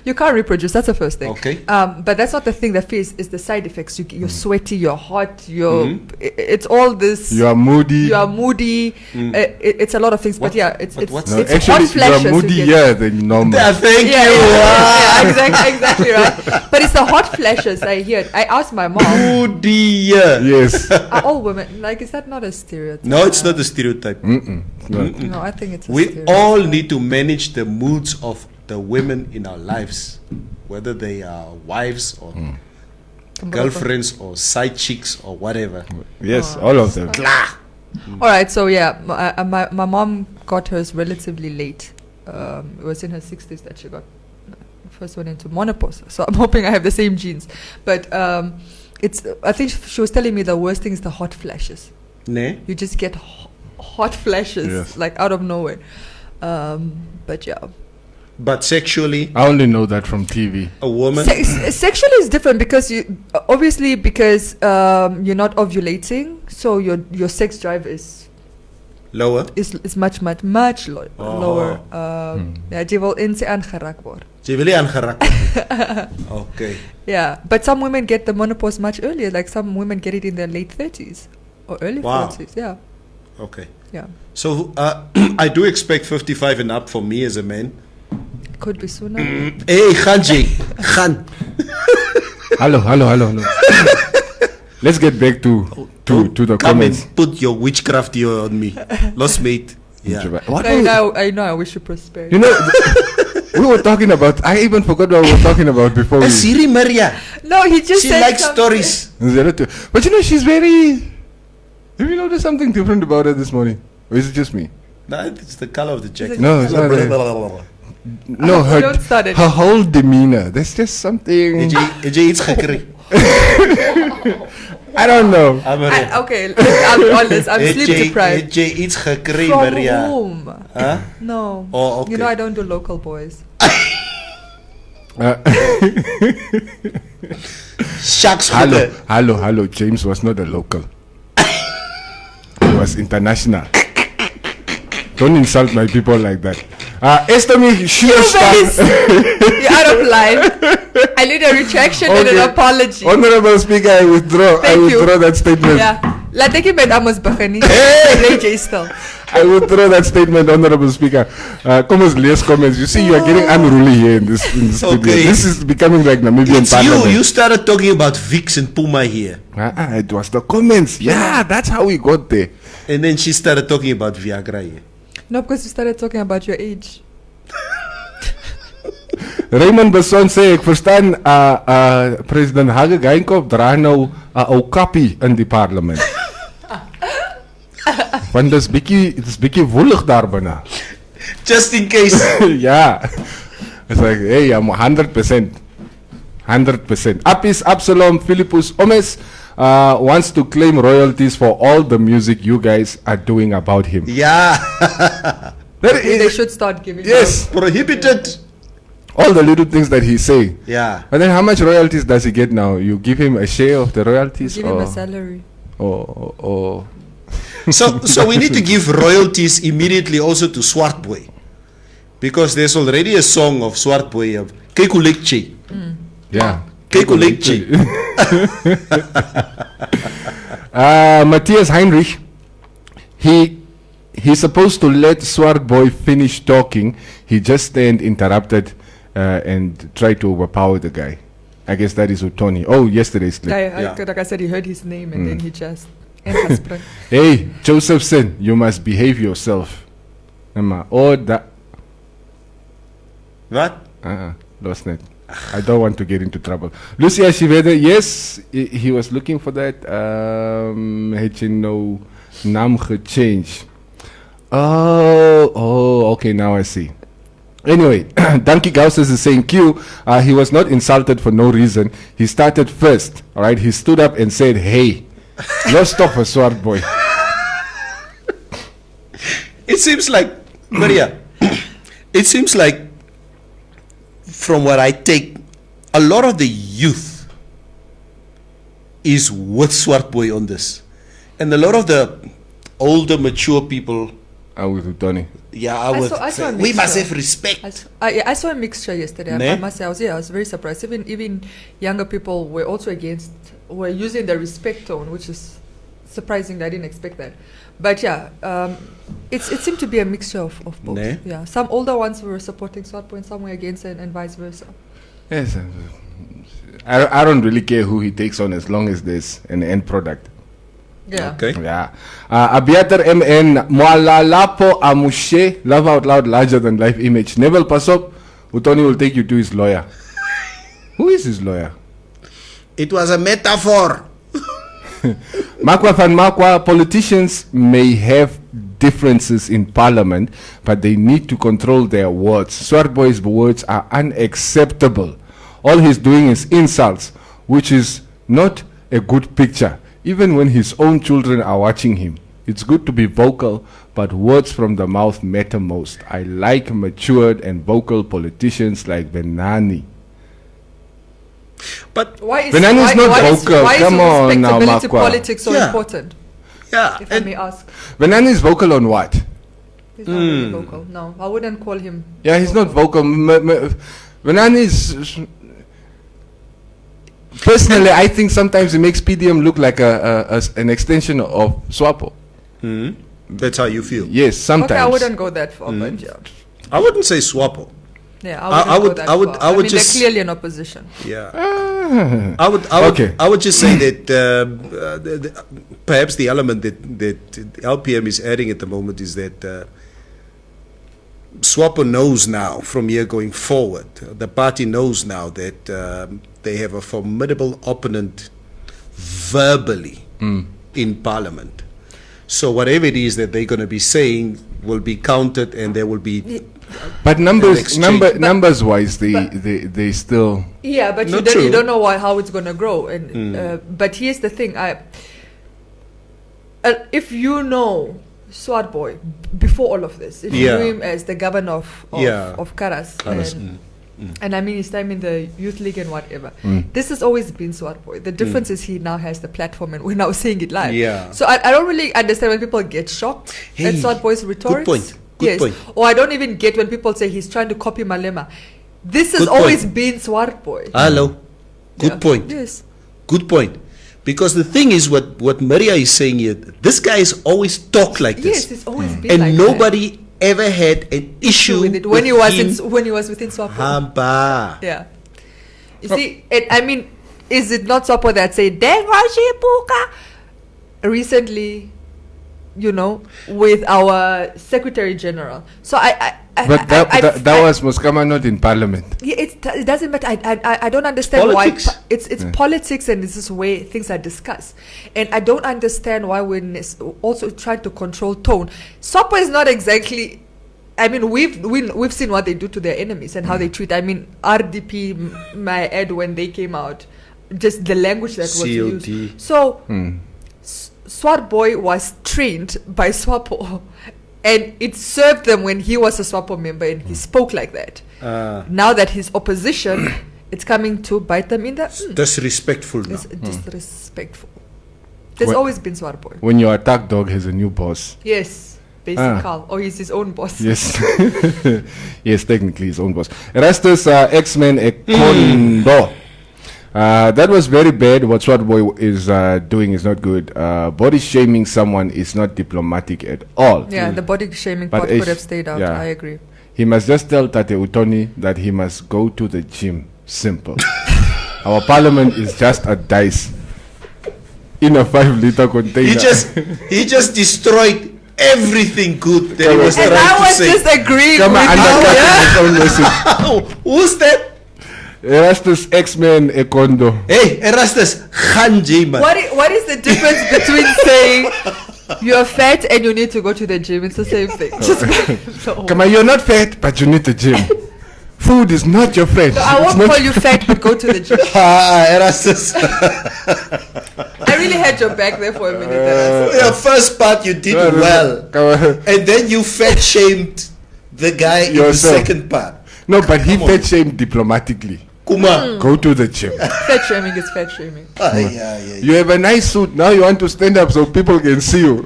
You can't reproduce. That's the first thing. Okay. But that's not the thing that feels. Is the side effects. You're sweaty. You're hot. It's all this. You are moody. You are moody. It's a lot of things. What- But yeah, it's but it's, what's- No, it's actually, hot you flashes. are moody you get. here than normal. Thank Yeah, you. yeah, exactly right. But it's the hot flashes I hear. I asked my mom. Oh dear. Yes. Are all women like? Is that not a stereotype? No, it's not a stereotype. It's not. No, I think it's. A We stereotype. all need to manage the moods of the women in our lives, whether they are wives or girlfriends or side chicks or whatever. Yes, all of them. All right, so yeah, my mom got hers relatively late. It was in her 60s that she got first went into menopause. So I'm hoping I have the same genes. But it's. I think she was telling me the worst thing is the hot flashes. Ne? You just get hot flashes Yes. like out of nowhere. But yeah, But sexually, I only know that from TV. a woman. Sexually is different because you obviously because you're not ovulating, so your sex drive is Lower. much lower. Ja, jy wil in sy aangeraak word. Jy wil nie aangeraak word. Okay. Yeah, but some women get the menopause much earlier. Like some women get it in their late 30s or early 40s. Yeah, Okay. yeah. So I do expect 55 and up for me as a man. Could be sooner. Hey, Ganji. Gan. Hello. Let's get back to the Come comments. and put your witchcraft here on me. Lost mate. Yeah. What I was- know. I wish you prosperity. you know, we were talking about. I even forgot what we were talking about before. We, Siri Maria. No, he just She said likes something. stories. but you know, she's very. Have you noticed something different about her this morning, or is it just me? No, it's the color of the jacket. No, it's not. No, Don't start it. her whole demeanor. There's just something. Het jy iets gekry? I don't know. Okay, I'm honest. I'm sleep deprived. Het jy iets gekry, From Maria? whom? Huh? No. Oh, okay. You know I don't do local boys. Shucks. Hello. James was not a local. He was international. Don't insult my people like that. Esther, sure You're out of line. I need a retraction and an Okay. apology. Honorable Speaker, I withdraw. Thank you. That statement. Yeah. Laat ek nie met Amos begin nie. Ray J still. I withdraw that statement, Honorable Speaker. Come on, lees comments. You see, you are getting unruly here in this studio. Okay. This is becoming like Namibian It's Parliament. you started talking about Vicks and Puma here. It was the comments. Yeah, that's how we got there. And then she started talking about Viagra here. No, because you started talking about your age. Raymond Besson sê ek verstaan President Hage Geingob dra nou 'n ou kappie in die parlement. Want dis bietjie woelig daar binne. Just in case. Yeah. It's like, hey, I'm 100%. 100%. Apis Absalom Philippus Omes wants to claim royalties for all the music you guys are doing about him. Yeah. They should start giving. Yes. Prohibited. All the little things that he's saying. Yeah. And then how much royalties does he get now? You give him a share of the royalties? Give him a salary. Or So we need to give royalties immediately also to Swart Boy. Because there's already a song of Swart Boy of Kekulekche. yeah. Kekulekche. Matthias Heinrich, he's supposed to let Swart Boy finish talking. He just interrupted and tried to overpower the guy. I guess that is Utoni. Oh, yesterday's clip. Like I said, he heard his name and then he just. Hey, Josephson, you must behave yourself. Or that. What? Lost net. I don't want to get into trouble. Lucia Shiveda, yes, he was looking for that. Had you no naam gechange. Oh, okay, now I see. Anyway, Donkey Gausses is saying Q, he was not insulted for no reason. He started first, all right? He stood up and said, hey, let's stop a Swart Boy. It seems like, Maria, it seems like, from what I take, a lot of the youth is with Swart Boy on this. And a lot of the older, mature people, With Tony. yeah, I saw a we must mixture. have respect. I saw a mixture yesterday. Ne? I must say, I was very surprised. Even younger people were also were using the respect tone, which is surprising. I didn't expect that. But yeah, it seemed to be a mixture of both. Ne? Yeah, some older ones were supporting Swart Boy and some were against it, and vice versa. Yes. I don't really care who he takes on as long as there's an end product. Yeah. Okay. Yeah. Abiatar MN, Mwalalapo Amushe, Love Out Loud, larger than life image. Neville, pass up. Utoni will take you to his lawyer. Who is his lawyer? It was a metaphor. Makwa van Makwa, politicians may have differences in parliament, but they need to control their words. Swart Boy's words are unacceptable. All he's doing is insults, which is not a good picture, even when his own children are watching him. It's good to be vocal, but words from the mouth matter most. I like matured and vocal politicians like Benani. But Why is Benani is not why vocal. Why Come is on now, respectability Makwa. politics so Yeah. important? yeah, If I may ask. Benani is vocal on what? He's not really vocal. No, I wouldn't call him. Yeah, he's not vocal. Benani is... Personally, I think sometimes he makes PDM look like an extension of SWAPO. that's how you feel. Yes, sometimes. Okay, I wouldn't go that far, but yeah. I wouldn't say SWAPO. Yeah, I I would- wouldn't go that I would- far. I would mean, just- they're clearly in opposition. Yeah. Ah. Okay. I would just say that perhaps the element that LPM is adding at the moment is that SWAPO knows now from here going forward, the party knows now that they have a formidable opponent verbally in Parliament. So whatever it is that they're going to be saying will be counted, and there will be But numbers, exchange. numbers wise, they still. Yeah, but Not you true. don't know how it's going to grow. And but here's the thing: if you know Swart Boy before all of this, if you Yeah. knew him as the governor of Karas, Karas, and I mean his time in the youth league and whatever, this has always been Swart Boy. The difference is he now has the platform, and we're now seeing it live. Yeah. So I don't really understand when people get shocked at Hey, Swart Boy's rhetoric. point. Good point. Or I don't even get when people say he's trying to copy Malema. This has Good always point. been Swart Boy. Hello. Good Yeah. point. Yes. Good point. Because the thing is, what Maria is saying here, this guy has always talked like Yes, this, it's always been and like nobody ever had an that. issue with it when he was him. when he was within Swapo. Hamba. Yeah. You see, I mean, is it not Swapo that say Dengashipuka recently? You know, with our Secretary General. So But that was Muskama not in Parliament. Yeah, it doesn't matter. I don't understand Politics. why it's politics, and this is where things are discussed. And I don't understand why we're also trying to control tone. SOPA is not exactly. I mean, we've seen what they do to their enemies and how they treat. I mean, RDP, my ad when they came out, just the language that was CLT. used. So, Swart Boy was trained by SWAPO. And it served them when he was a SWAPO member and he spoke like that. Now that he's opposition, it's coming to bite them in the... Disrespectful now. It's disrespectful. There's Well- always been Swart Boy. When your attack dog has a new boss. Yes, basically. Or he's his own boss. Yes. Yes, technically his own boss. Erastus X-Men Ekondo. That was very bad. What Swart Boy is doing is not good. Body shaming someone is not diplomatic at all. Yeah, the body shaming But part ish, could have stayed out. yeah. I agree. He must just tell Tate Utoni that he must go to the gym. Simple. Our parliament is just a dice in a 5-liter container. He just destroyed everything good that he was And trying I to was say. just agreeing Come on, with you. undercutting Yeah? his own message. Who's that? Erastus X-Men Ekondo. Hey, Erastus Khanji, man. What is the difference between saying you're fat and you need to go to the gym? It's the same thing. So Come on, you're not fat, but you need the gym. Food is not your friend. I It's won't not- call you fat, but go to the gym. Erastus. I really had your back there for a minute. Erastus. Your first part you did No, no, no. well, Come on. and then you fat shamed the guy in the Yourself. second part. No, but he Come on. fat shamed diplomatically. Kuma. Go to the gym. Fat shaming is fat shaming. Yeah. You have a nice suit. Now you want to stand up so people can see you.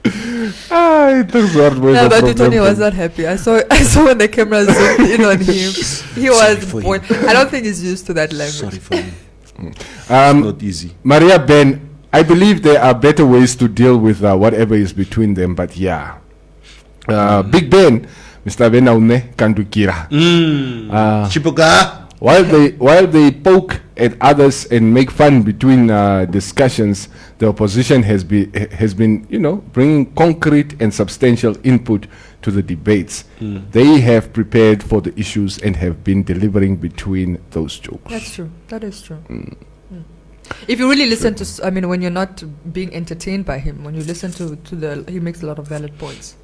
It looks hard, boy, No, that's but from Tony them. was not happy. I saw when the camera zoomed in on him. He was for bored. I don't think he's used to that language. for you. Not easy. Maria Ben, I believe there are better ways to deal with whatever is between them, but yeah. Big Ben, Mr. Benaune Kandukira. Chipuka. While they poke at others and make fun between discussions, the opposition has been bringing concrete and substantial input to the debates. They have prepared for the issues and have been delivering between those jokes. That's true. That is true. If you really listen to, when you're not being entertained by him, when you listen to he makes a lot of valid points.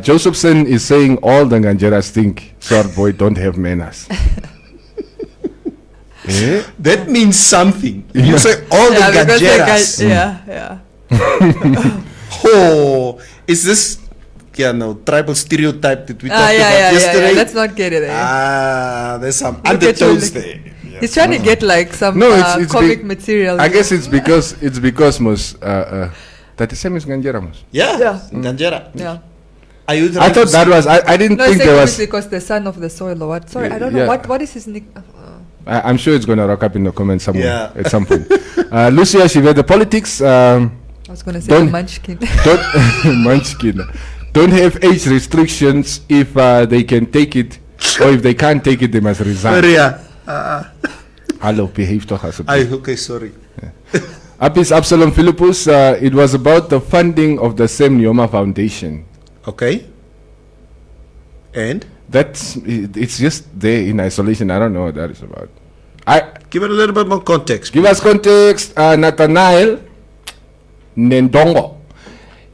Josephson is saying all the Nganjeras think Swart Boy don't have manners. That means something. You say all the because they gajeras. yeah. Oh, is this tribal stereotype that we talked about yesterday? Let's not get it there. There's some Look at you, undertones look- there. He's trying to get like some it's comic material. I guess it's because most that the same is Ganjera mos. Yeah, Yeah. Ganjera. Yeah. Are you I trying thought to that say- was I didn't No, think it's there was. because the son of the soil or what? Sorry, I don't know Yeah. what is his nick. I'm sure it's going to rock up in the comments somewhere Yeah. at some point. Lucia, she read the politics. I was going to say Don't- the munchkin. Don't munchkin. Don't have age restrictions if they can take it, or if they can't take it, they must resign. Maria. Hello, behave toch asseblief. Okay, sorry. Apis Absalom Philippus, it was about the funding of the Sem Nyoma Foundation. Okay. And It's just there in isolation. I don't know what that is about. give it a little bit more context. Give us context. Nathanael Nendongo.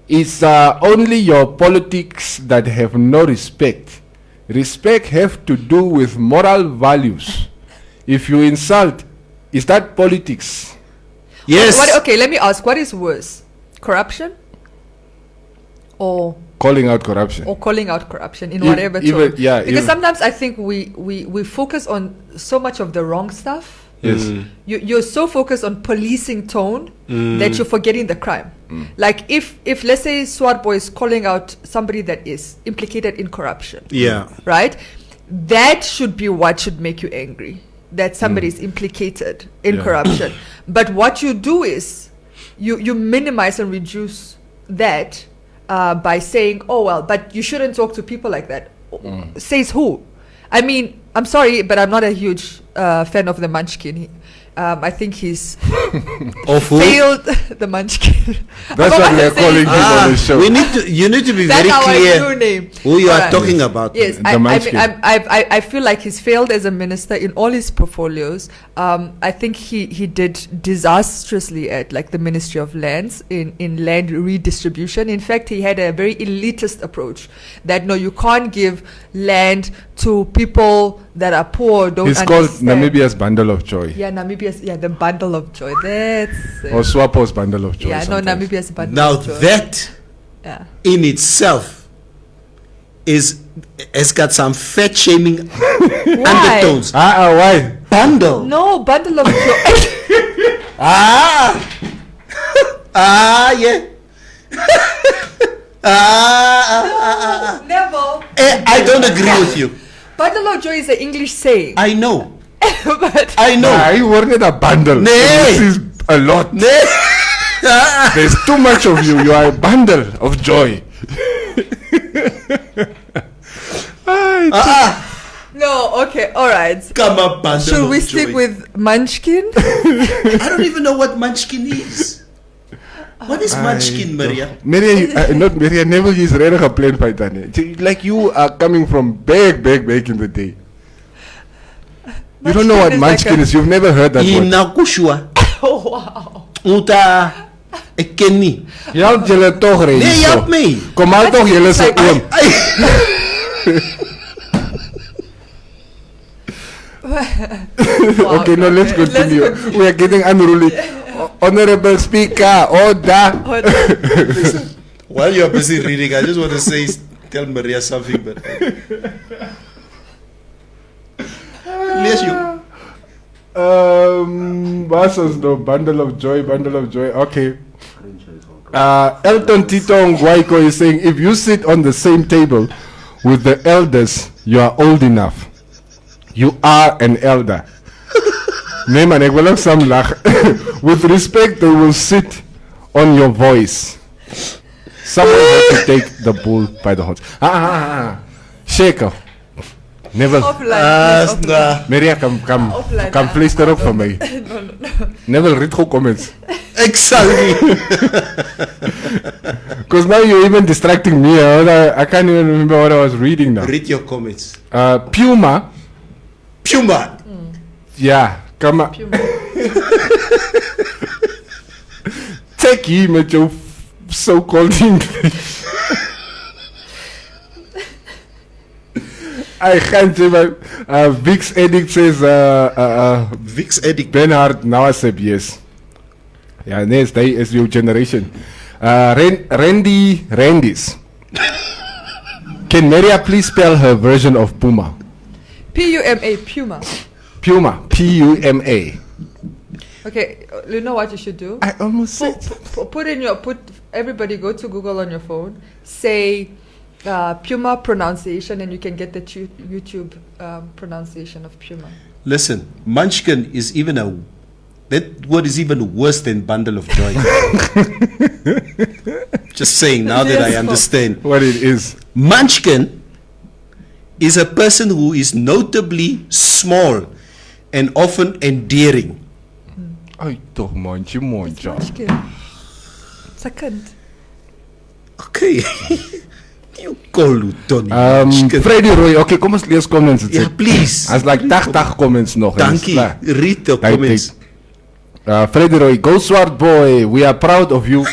It's only your politics that have no respect. Respect have to do with moral values. If you insult, is that politics? Yes. Okay, let me ask. What is worse, corruption, or Calling out corruption. calling out corruption in If- whatever even- tone? yeah, Because even- sometimes I think we focus on so much of the wrong stuff. Yes. You're so focused on policing tone that you're forgetting the crime. Like if let's say Swartboy is calling out somebody that is implicated in corruption, Yeah. right? That should be what should make you angry. That somebody is implicated in Yeah. corruption. But what you do is you minimize and reduce that by saying, oh well, but you shouldn't talk to people like that. Says who? I mean, I'm sorry, but I'm not a huge fan of the Munchkin. I think he's Of who? failed the Munchkin. That's what we are calling him on the show. You need to be That's very our clear new name. who you are Alright. talking about. Yes, The I Munchkin. I feel like he's failed as a minister in all his portfolios. I think he did disastrously at like the Ministry of Lands in land redistribution. In fact, he had a very elitist approach that no, you can't give land to people that are poor. Don't It's called understand. Namibia's Bundle of Joy. Yeah, Namibia's the bundle of joy. That's Or Swapo's Bundle of Joy. yeah, no, sometimes. Namibia's bundle Now of joy. that Yeah. in itself has got some fat shaming Why? undertones. Why? Bundle. No, bundle of joy. Yeah. Never. I don't agree with you. Bundle of joy is an English saying. I know. But I know. You wanted a bundle. Nee. This is a lot. There's too much of you. You are a bundle of joy. no, okay, all right. Come up, bundle. Should we of stick joy. with Munchkin? I don't even know what Munchkin is. What is Munchkin, Maria? Maria, not Maria, never is ready to play by Tanya. Like you are coming from back in the day. You don't know what Munchkin is. You've never heard that word. Inakushua. Oh, wow. Uta Ekeni. Help julle toch reis. Nee, help me. Kom al toch julle se oom. Wow. Okay, now let's continue. We are getting unruly. Honorable Speaker, order. While you're busy reading, I just want to say, tell Maria something. But bless you. What's the bundle of joy? Okay. Elton Tito Ngwaiko is saying, if you sit on the same table with the elders, you are old enough. You are an elder. Nee man, ek wil ook saam lag. With respect, they will sit on your voice. Someone has to take the bull by the horns. Shaker. Never. Maria, come fluister ook van my. Never read goed comments. Exactly. Because now you're even distracting me. I can't even remember what I was reading now. Read your comments. Puma. Puma. Yeah, come on. Take him met your so-called English. I can't even. Vix Edict says. Vix Edict. Bernhard Nawaseb, yes. Yeah, next day is your generation. Randy's. Can Maria please spell her version of Puma? Puma, Puma. Puma, Puma. Okay, you know what you should do? I almost said. Put everybody go to Google on your phone. Say Puma pronunciation, and you can get the YouTube pronunciation of Puma. Listen, Munchkin is that word is even worse than bundle of joy. Just saying, now that I understand what it is. Munchkin is a person who is notably small and often endearing. Ai toch mondje. Second. Okay. You call Tony. Freddy Roy, okay, kom ons lees comments. Yeah, please. As like 80 comments nog. Dankie. Read the comments. Freddy Roy, go Swart boy, we are proud of you.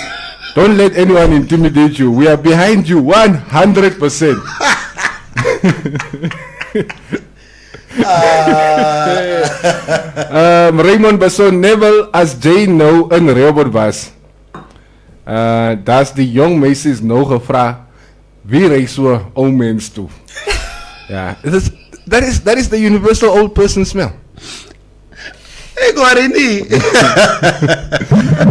Don't let anyone intimidate you. We are behind you 100%. Raymond Basson, Neville as Jay nou in Rehoboth was. Daar's die jong meisies nou gevra wie ry so ou mens toe. Yeah, that is the universal old person smell. Hey, Guarini.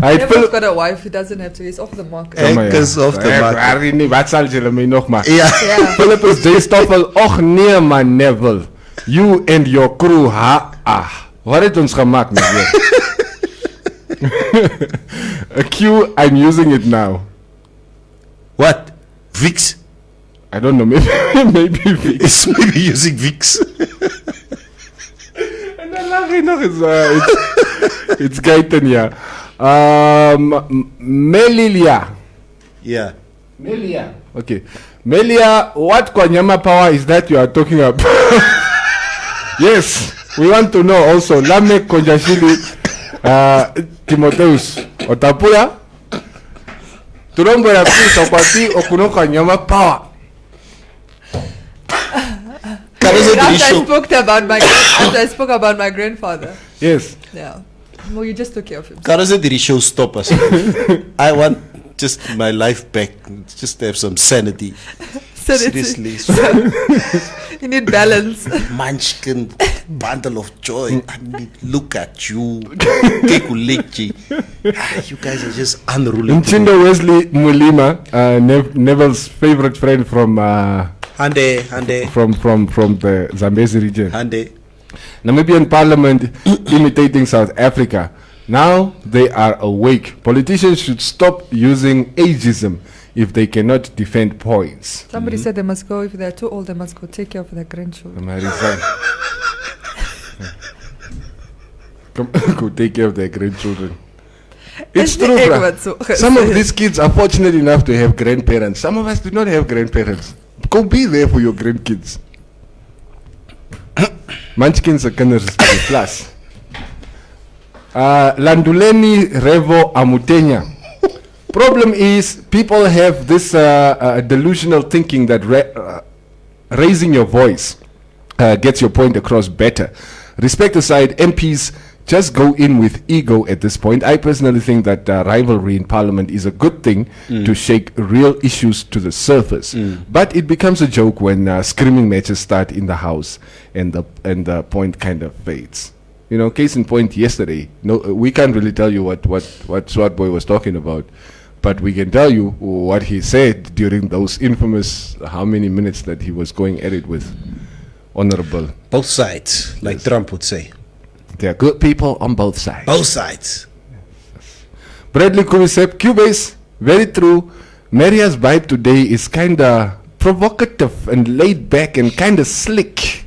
Never's got a wife, he doesn't have to. He's off the market. Ekers off the market. Guarini, wat sal julle my nog maar? Ja. Philippus J. Stoffel, och nee man Neville. You and your crew, wat het ons gemaakt met jou? A Q, I'm using it now. What? Vix? I don't know, maybe Vix. It's maybe using Vix. En dan lag hij nog eens, it's Gaiten, ja. Melilia. Yeah. Melia. Okay. Melia, what Kwanyama power is that you are talking about? Yes, we want to know also. Lamek Konjashili, Timotheus, Otapuya. Turombo ya pisa kwati okuno Kwanyama power. After I spoke about my grandfather. Yes. Yeah. Well, you just took care of him. Karaza did show stop us. I want just my life back. Just to have some sanity. Seriously. You need balance. Munchkin, bundle of joy. I mean, look at you. You guys are just unruly. Nchindo Wesley Mulima, Neville's favorite friend from Hande. from the Zambezi region. Hande. Namibian parliament imitating South Africa. Now they are awake. Politicians should stop using ageism if they cannot defend points. Somebody said they must go. If they're too old, they must go take care of their grandchildren. Go take care of their grandchildren. It's true, bro. Some of these kids are fortunate enough to have grandparents. Some of us do not have grandparents. Go be there for your grandkids. Munchkins are kinders to the class. Landuleni Revo Amutenya. Problem is, people have this delusional thinking that raising your voice gets your point across better. Respect aside, MPs just go in with ego at this point. I personally think that rivalry in Parliament is a good thing to shake real issues to the surface. But it becomes a joke when screaming matches start in the House and the point kind of fades. You know, case in point, yesterday, we can't really tell you what Swart Boy was talking about, but we can tell you what he said during those infamous how many minutes that he was going at it with Honorable. Both sides, like Trump would say. There are good people on both sides. Both sides. Bradley Kumisep, Cubase, very true. Maria's vibe today is kind of provocative and laid back and kind of slick.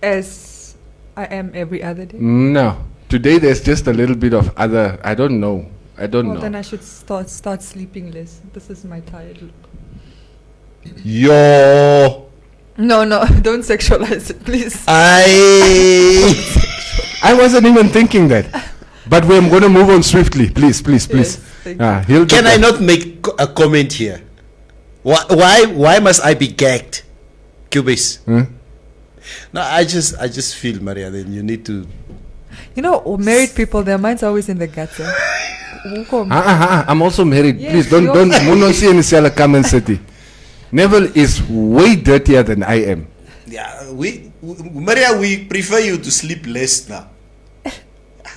As I am every other day? No. Today there's just a little bit of other, I don't know. Well, then I should start sleeping less. This is my tired look. Yo. No, don't sexualize it, please. I wasn't even thinking that. But we're going to move on swiftly. Please. Yes, can I not make a comment here? Why must I be gagged? Cubase. Huh? No, I just feel, Maria, then you need to. You know, married people, their minds are always in the gutter. I'm also married. Yes, Please don't see any sell come and city. Neville is way dirtier than I am. Yeah, Maria, we prefer you to sleep less now.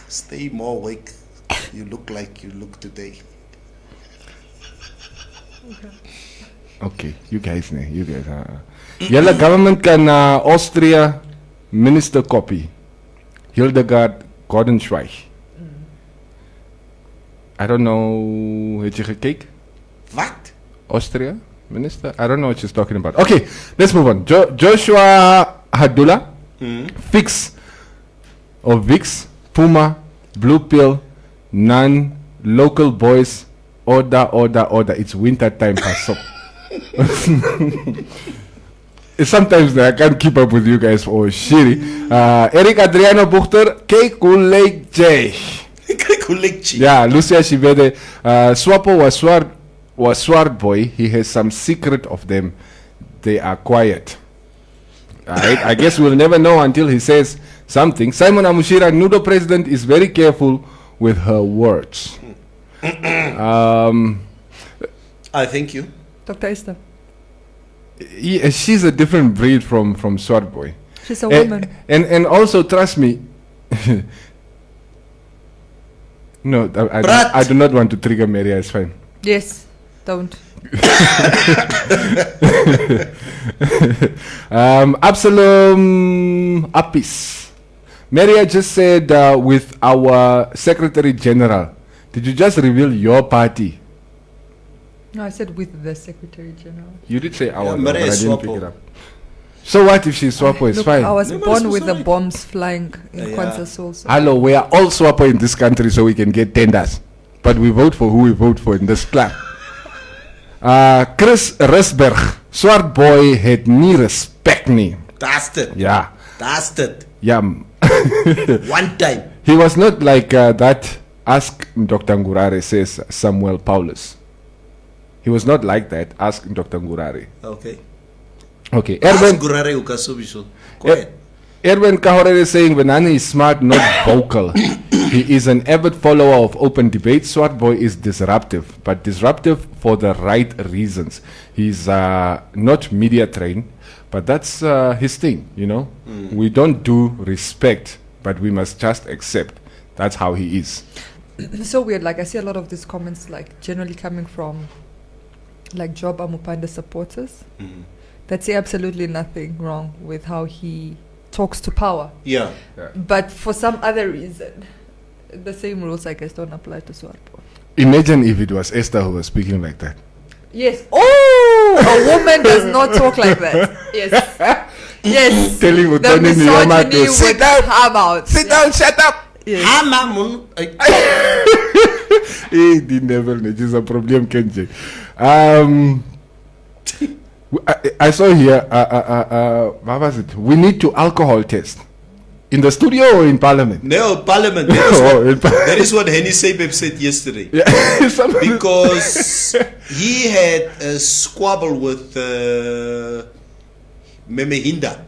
Stay more awake. You look like you look today. Okay, you guys. Yellow government can Austria minister copy. Hildegard Gordenschweig. I don't know. Het je gekeken? What? Austria minister? I don't know what she's talking about. Okay, let's move on. Joshua Hadula. Fix. Or Vix. Puma. Blue Pill. None. Local boys. Order. It's winter time. Pass up. Sometimes I can't keep up with you guys. Oh, shitty. Eric Adriano Buchter. Kijk hoe leek Jay. Yeah, Lucia Shivede. Swapo was swart boy. He has some secret of them. They are quiet. I guess we'll never know until he says something. Simon Amushira, Nudo president, is very careful with her words. I thank you. Dr. Esther. She's a different breed from swart boy. She's a woman. And also, trust me. No, I do not want to trigger Maria. It's fine. Yes, don't. Absalom Apis. Maria just said with our Secretary General. Did you just reveal your party? No, I said with the Secretary General. You did say our, Yeah, but Maria I is didn't pick Swapo. it up. So what if she's Swapo? It's Look, fine. I was No, born but with the sorry. bombs flying in Yeah. Kwanzaa Soul. So. Hello, we are all Swapo in this country so we can get tenders. But we vote for who we vote for in this club. Chris Risberg. Swart boy had nie respect nie. That's it. Yeah. That's it. Yeah. One time. He was not like that Ask Dr. Ngurare says Samuel Paulus. He was not like that. Ask Dr. Ngurare. Okay. Okay. Ask Erwin Gurare Ukasubisho. Go ahead. Erwin Kahorere is saying Benani is smart, not vocal. He is an avid follower of open debate. Swart boy is disruptive, but disruptive for the right reasons. He's not media trained, but that's his thing, you know. We don't do respect, but we must just accept. That's how he is. It's so weird. Like I see a lot of these comments, like generally coming from, like Job Amupanda supporters, that say absolutely nothing wrong with how he talks to power. Yeah. But for some other reason, the same rules, I guess, don't apply to Swartbo. Imagine if it was Esther who was speaking like that. Yes. Oh, a woman does not talk like that. Yes. Yes. Telling The Utoni Niyama misogyny to sit would down, come out. sit down, shut up. Yes. Die Neville is a problem, Kenji. I saw here, what was it? We need to alcohol test. In the studio or in parliament? No, Parliament. That is what Henny Sebeb said yesterday. Yeah. Somebody- Because he had a squabble with Meme Hinda.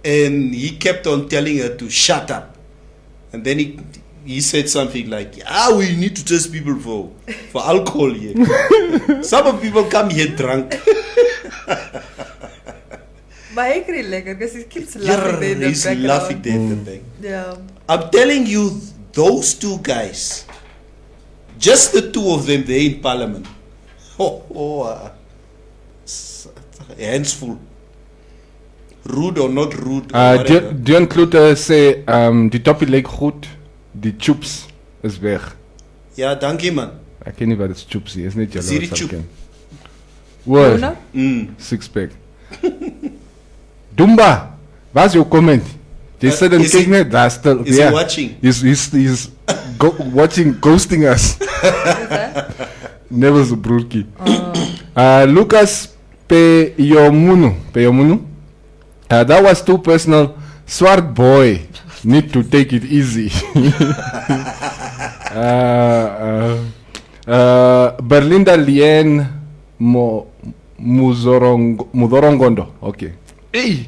And he kept on telling her to shut up. And then he said something like, we need to test people for alcohol here. Some of people come here drunk. Maar ik really like it because he keeps laughing there in the He's background. laughing there in the back. Yeah. I'm telling you, those two guys, just the two of them there in Parliament. Hands full. Rude or not rude. Or whatever. Dion Kloete sê die toppie lyk goed, die chips is weg. Ja, dankie man. Ek ken nie wat dit chips is net julle Is hierdie wat sal chip? ken. Wow, Luna? six pack. Dumba, what's your comment? They said and is he- kyk net, that's still Is he watching? He's watching, ghosting us. Never a broertjie. Lucas Peyomunu. That was too personal. Swart boy, need to take it easy. Berlinda Lien Mudorongondo. Okay. Hey.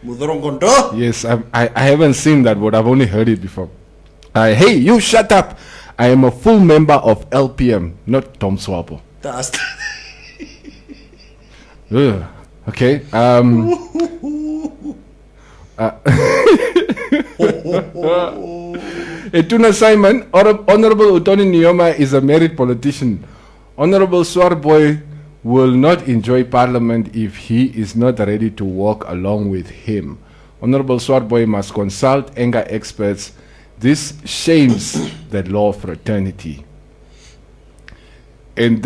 Mudorongondo? Yes, I haven't seen that, but I've only heard it before. Hey, you shut up. I am a full member of LPM, not Tom Swapo. Okay. Etuna Simon, Honorable Utoni Nyoma is a married politician. Honorable Swarboy will not enjoy parliament if he is not ready to walk along with him. Honorable Swarboy must consult anger experts. This shames the law of fraternity. And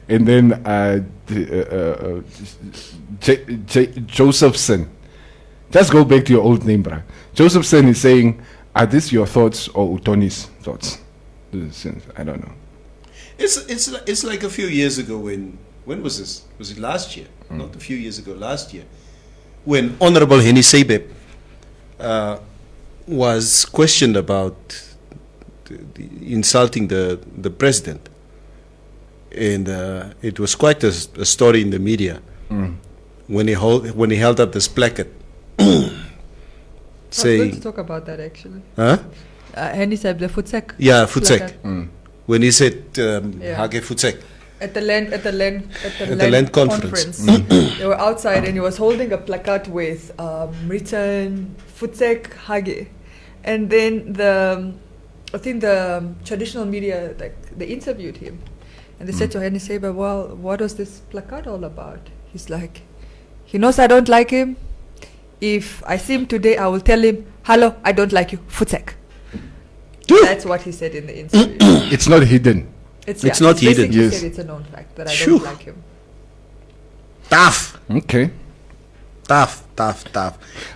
then, Josephson. Just go back to your old name, bruh. Josephson is saying, are these your thoughts or Utoni's thoughts? I don't know. It's like a few years ago when was this? Was it last year? Not a few years ago, last year. When Honorable Henny Sebeb was questioned about insulting the president. And it was quite a story in the media when he held up this placard. Say, let's talk about that actually. Huh? Henny said the Futsek. Yeah, Futsek. When he said Hage Futsek. At the land conference. They were outside and he was holding a placard with written Futsek Hage. And then I think the traditional media, like, they interviewed him. And they said to Henny Saber, well, what was this placard all about? He's like, he knows I don't like him. If I see him today, I will tell him, hello, I don't like you, Futsek. That's what he said in the interview. It's not hidden. It's not hidden. Yes. Yes. Said it's a known fact that I don't like him. Tough. Okay. Tough.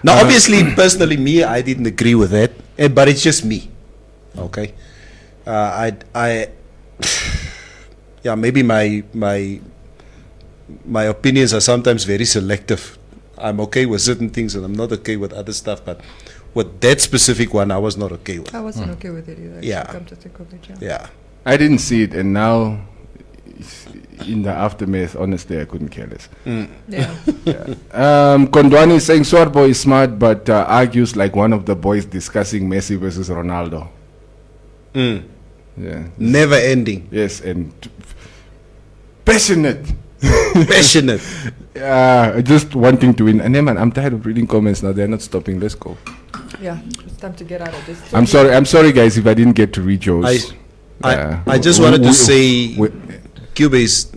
Now, obviously, personally, me, I didn't agree with that, but it's just me. Okay. Yeah, maybe my opinions are sometimes very selective. I'm okay with certain things and I'm not okay with other stuff, but with that specific one, I was not okay with. I wasn't okay with it either. Yeah. Come to think of it, Yeah. I didn't see it, and now, in the aftermath, honestly, I couldn't care less. Yeah. Kondwani is saying Swarboy is smart, but argues like one of the boys discussing Messi versus Ronaldo. Yeah. Never ending. Yes, and passionate. Just wanting to win. And then, man, I'm tired of reading comments now. They're not stopping. Let's go. Yeah, it's time to get out of this. I'm sorry, guys, if I didn't get to read yours. I just wanted to say, Cuba is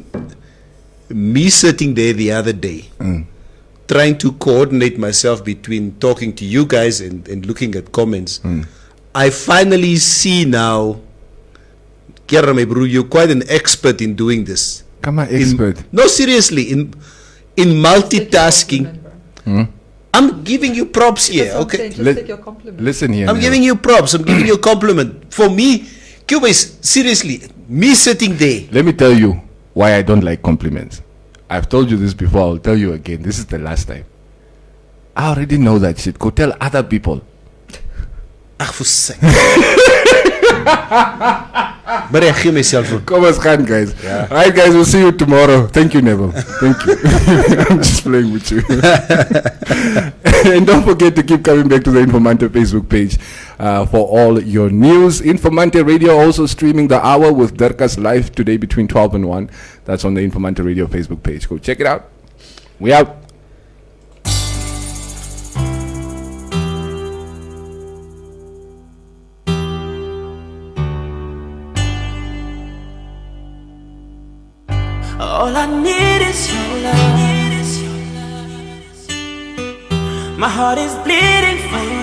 me sitting there the other day, trying to coordinate myself between talking to you guys and looking at comments. I finally see now, Kerame Bru, you're quite an expert in doing this. Come on, expert. No, seriously, in multitasking. I'm giving you props here, okay? Just take your compliment. Listen here. I'm giving you props. I'm giving you a compliment. For me, Cuba is seriously me sitting there. Let me tell you why I don't like compliments. I've told you this before. I'll tell you again. This is the last time. I already know that shit. Go tell other people. For sake. But I hear myself. Come on, guys. Yeah. All right, guys. We'll see you tomorrow. Thank you, Neville. Thank you. I'm just playing with you. And don't forget to keep coming back to the Informanté Facebook page for all your news. Informanté Radio also streaming the hour with Derkas live today between 12 and 1. That's on the Informanté Radio Facebook page. Go check it out. We out. All I need is your love. My heart is bleeding for you.